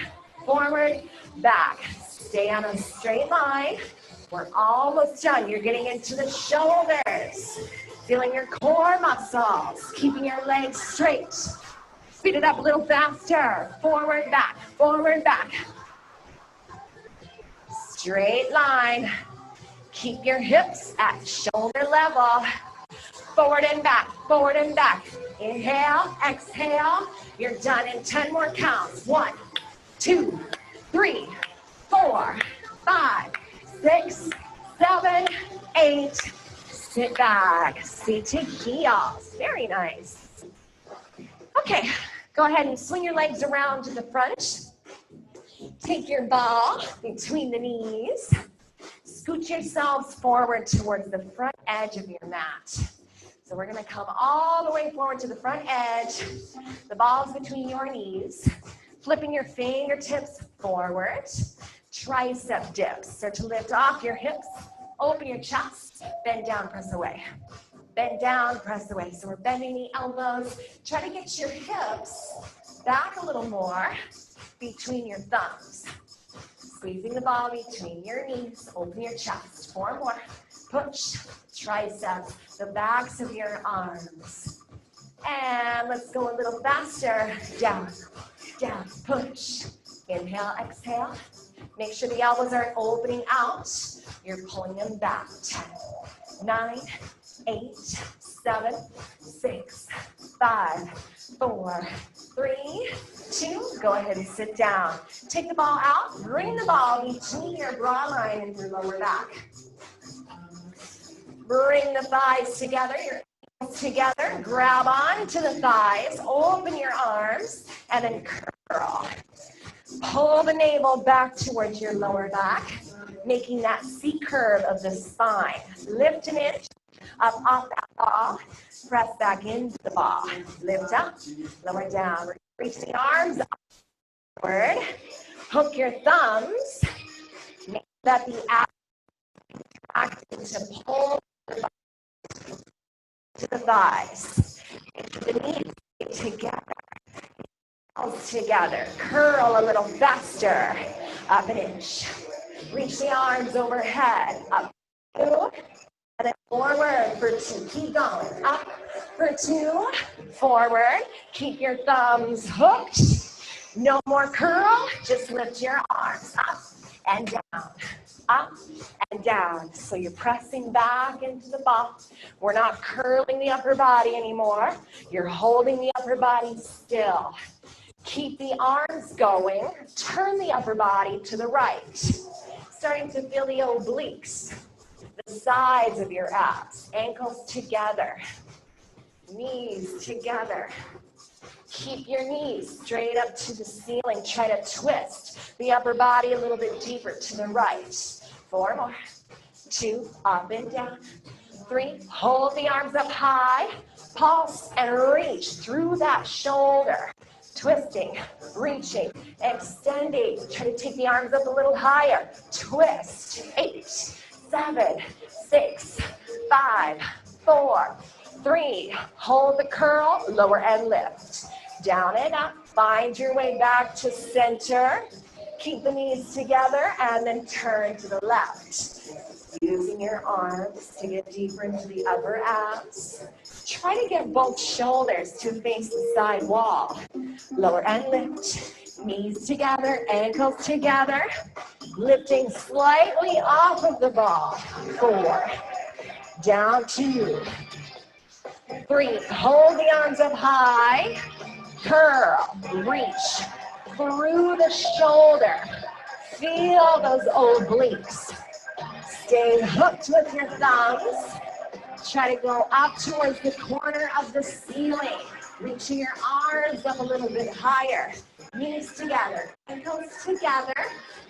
Forward, back. Stay on a straight line. We're almost done. You're getting into the shoulders. Feeling your core muscles. Keeping your legs straight. Speed it up a little faster. Forward, back. Forward, back. Straight line. Keep your hips at shoulder level. Forward and back. Forward and back. Inhale, exhale. You're done in 10 more counts. 1, 2, 3, 4, 5, 6, 7, 8. Sit back. Seated heels. Very nice. Okay, go ahead and swing your legs around to the front. Take your ball between the knees. Scoot yourselves forward towards the front edge of your mat. So we're going to come all the way forward to the front edge. The ball's between your knees. Flipping your fingertips forward. Tricep dips. Start to lift off your hips. Open your chest. Bend down, press away. Bend down, press away. So we're bending the elbows. Try to get your hips back a little more between your thumbs. Squeezing the ball between your knees. Open your chest. 4 more. Push. Triceps. The backs of your arms. And let's go a little faster. Down. Down. Push. Inhale, exhale. Make sure the elbows aren't opening out. You're pulling them back. 10, 9, 8, 7, 6, 5, 4, 3, 2. Go ahead and sit down. Take the ball out. Bring the ball between your bra line and your lower back. Bring the thighs together, your ankles together. Grab on to the thighs. Open your arms and then curl. Pull the navel back towards your lower back, making that C curve of the spine. Lift an inch up off that ball. Press back into the ball. Lift up, lower down. Reach the arms upward. Hook your thumbs. Make that the abs active to pull to the thighs. The knees together. Together. Curl a little faster. Up an inch. Reach the arms overhead. Up 2. And then forward for 2. Keep going. Up for 2. Forward. Keep your thumbs hooked. No more curl. Just lift your arms up and down. Up and down. So you're pressing back into the ball. We're not curling the upper body anymore. You're holding the upper body still. Keep the arms going. Turn the upper body to the right. Starting to feel the obliques, the sides of your abs. Ankles together. Knees together. Keep your knees straight up to the ceiling. Try to twist the upper body a little bit deeper to the right. 4 more. 2, up and down. 3, hold the arms up high. Pulse and reach through that shoulder. Twisting, reaching, extending. Try to take the arms up a little higher. Twist. 8, 7, 6, 5, 4, 3. Hold the curl, lower and lift. Down and up. Find your way back to center. Keep the knees together and then turn to the left. Using your arms to get deeper into the upper abs. Try to get both shoulders to face the side wall. Lower and lift. Knees together, ankles together. Lifting slightly off of the ball. 4. Down 2. 3. Hold the arms up high. Curl. Reach through the shoulder. Feel those obliques. Stay hooked with your thumbs. Try to go up towards the corner of the ceiling. Reaching your arms up a little bit higher. Knees together, ankles together.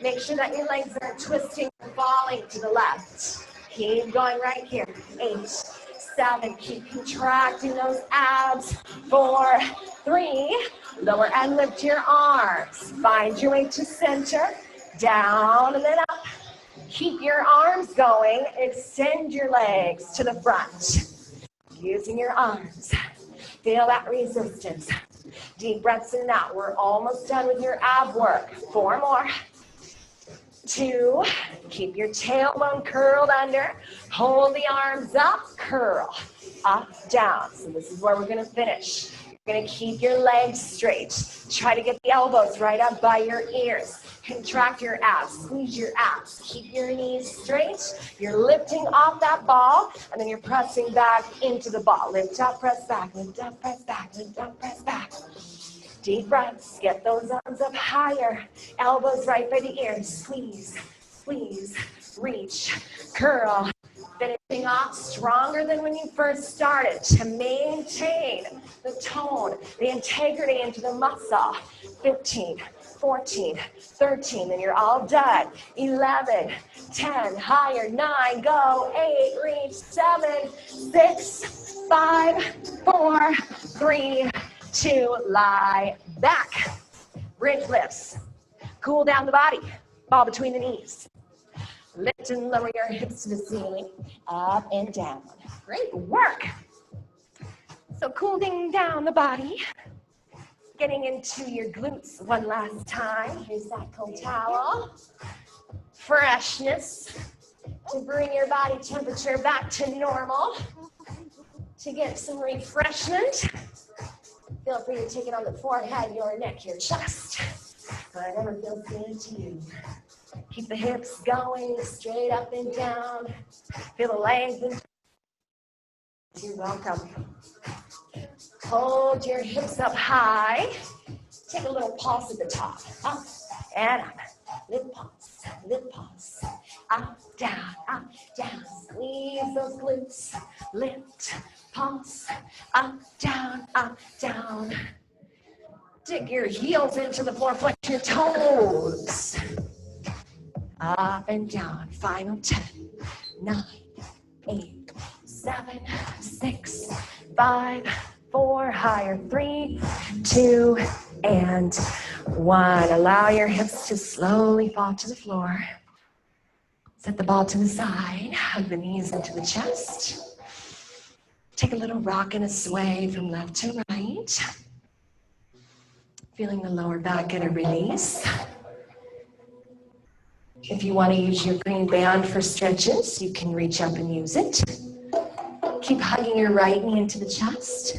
Make sure that your legs aren't twisting or falling to the left. Keep going right here. 8, 7, keep contracting those abs. 4, 3, lower and lift your arms. Find your way to center. Down and then up. Keep your arms going. Extend your legs to the front. Using your arms. Feel that resistance. Deep breaths in that. We're almost done with your ab work. 4 more. 2. Keep your tailbone curled under. Hold the arms up. Curl. Up, down. So this is where we're going to finish. You're going to keep your legs straight. Try to get the elbows right up by your ears. Contract your abs, squeeze your abs. Keep your knees straight. You're lifting off that ball, and then you're pressing back into the ball. Lift up, press back, lift up, press back, lift up, press back. Deep breaths. Get those arms up higher. Elbows right by the ears. Squeeze, squeeze, reach, curl. Finishing off stronger than when you first started to maintain the tone, the integrity into the muscle. 15, 14, 13, then you're all done. 11, 10, higher, 9, go, 8, reach, 7, 6, 5, 4, 3, 2, lie back. Bridge lifts. Cool down the body. Ball between the knees. Lift and lower your hips to the ceiling, up and down. Great work. So cooling down the body, getting into your glutes one last time. Here's that cold towel. Freshness to bring your body temperature back to normal. To get some refreshment, feel free to take it on the forehead, your neck, your chest. Whatever feels good to you. Keep the hips going straight up and down. Feel the legs You're welcome. Hold your hips up high. Take a little pulse at the top. Up and up. Lift pulse. Lift pulse. Up, down, up, down. Squeeze those glutes. Lift, pulse. Up, down, up, down. Dig your heels into the floor. Flex your toes. Up and down. Final 10, 9, 8, 7, 6, 5, 4, higher, 3, 2, and 1. Allow your hips to slowly fall to the floor. Set the ball to the side. Hug the knees into the chest. Take a little rock and a sway from left to right. Feeling the lower back get a release. If you want to use your green band for stretches, you can reach up and use it. Keep hugging your right knee into the chest.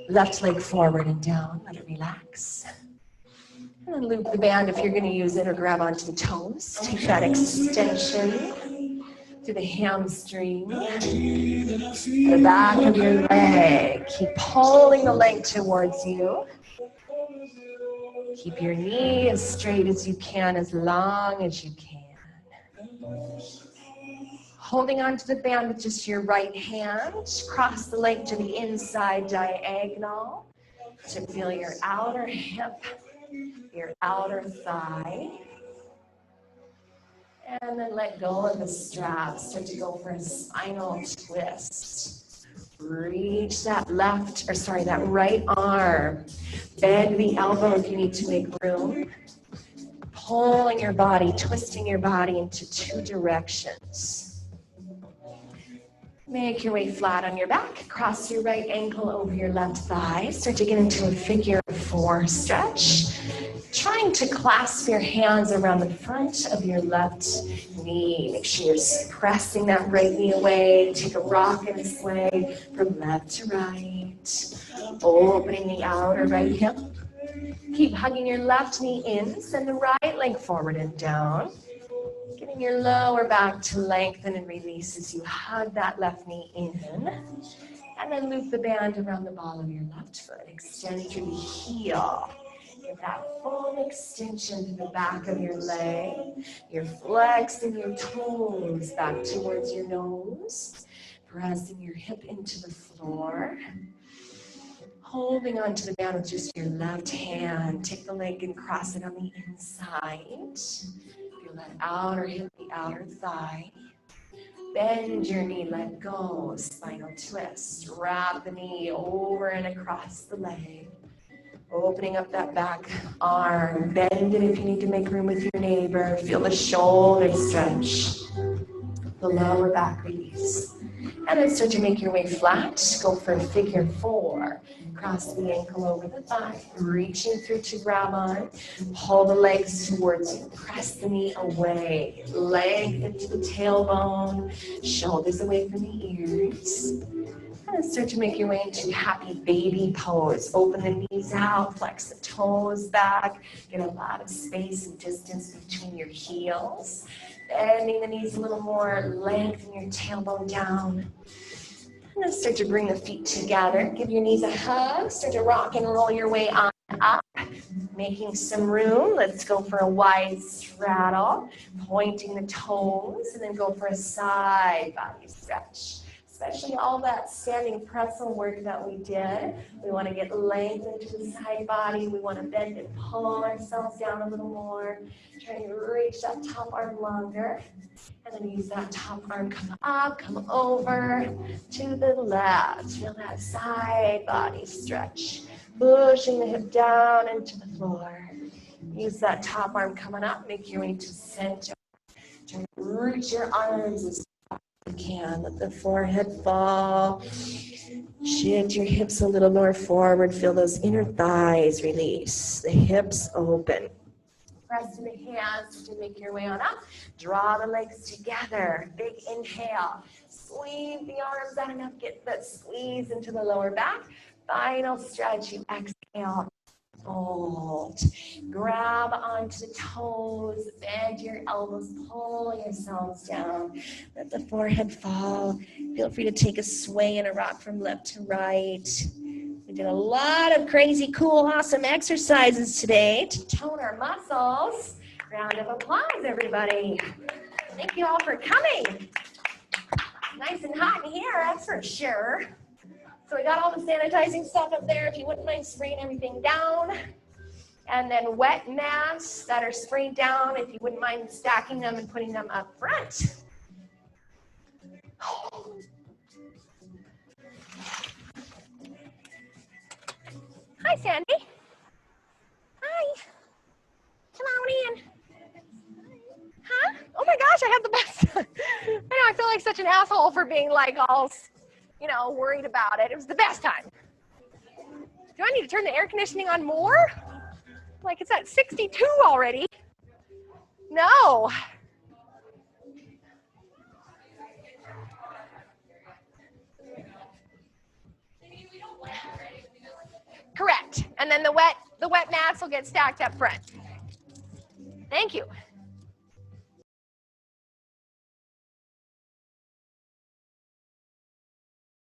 Left leg forward and down. Let it relax. And then loop the band if you're going to use it, or grab onto the toes. Take that extension through the hamstring, the back of your leg. Keep pulling the leg towards you. Keep your knee as straight as you can, as long as you can. Holding onto the band with just your right hand. Cross the leg to the inside diagonal to feel your outer hip, your outer thigh. And then let go of the straps. Start to go for a spinal twist. Reach that that right arm. Bend the elbow if you need to make room. Pulling your body, twisting your body into two directions. Make your way flat on your back. Cross your right ankle over your left thigh. Start to get into a figure 4 stretch. Trying to clasp your hands around the front of your left knee. Make sure you're pressing that right knee away. Take a rock and a sway from left to right. Opening the outer right hip. Keep hugging your left knee in. Send the right leg forward and down. Getting your lower back to lengthen and release as you hug that left knee in. And then loop the band around the ball of your left foot. Extend through the heel. Get that full extension to the back of your leg. You're flexing your toes back towards your nose. Pressing your hip into the floor. Holding onto the band with just your left hand. Take the leg and cross it on the inside. Feel that outer hip, the outer thigh. Bend your knee, let go. Spinal twist. Wrap the knee over and across the leg. Opening up that back arm. Bend it if you need to make room with your neighbor. Feel the shoulder stretch. The lower back release. And then start to make your way flat. Go for a figure 4. Cross the ankle over the thigh. Reaching through to grab on. Pull the legs towards you. Press the knee away. Lengthen to the tailbone. Shoulders away from the ears. And start to make your way into happy baby pose. Open the knees out, flex the toes back. Get a lot of space and distance between your heels. Bending the knees a little more, lengthen your tailbone down. And then start to bring the feet together. Give your knees a hug. Start to rock and roll your way on up. Making some room. Let's go for a wide straddle. Pointing the toes, and then go for a side body stretch. Especially all that standing pretzel work that we did. We want to get length into the side body. We want to bend and pull ourselves down a little more. Try to reach that top arm longer. And then use that top arm, come up, come over to the left. Feel that side body stretch. Pushing the hip down into the floor. Use that top arm coming up. Make your way to center. Try to reach your arms as you can. Let the forehead fall. Shift your hips a little more forward. Feel those inner thighs release. The hips open. Press to the hands to make your way on up. Draw the legs together. Big inhale. Squeeze the arms out enough. Get that squeeze into the lower back. Final stretch. You exhale. Hold. Grab onto the toes, bend your elbows, pull yourselves down. Let the forehead fall. Feel free to take a sway and a rock from left to right. We did a lot of crazy, cool, awesome exercises today to tone our muscles. Round of applause, everybody. Thank you all for coming. Nice and hot in here, that's for sure. So we got all the sanitizing stuff up there. If you wouldn't mind spraying everything down. And then wet mats that are sprayed down, if you wouldn't mind stacking them and putting them up front. Hi, Sandy. Hi. Come on in. Huh? Oh my gosh, I have the best. I know, I feel like such an asshole for being like all, you know, worried about it. It was the best time. Do I need to turn the air conditioning on more? Like it's at 62 already. No. Correct. And then the wet mats will get stacked up front. Thank you.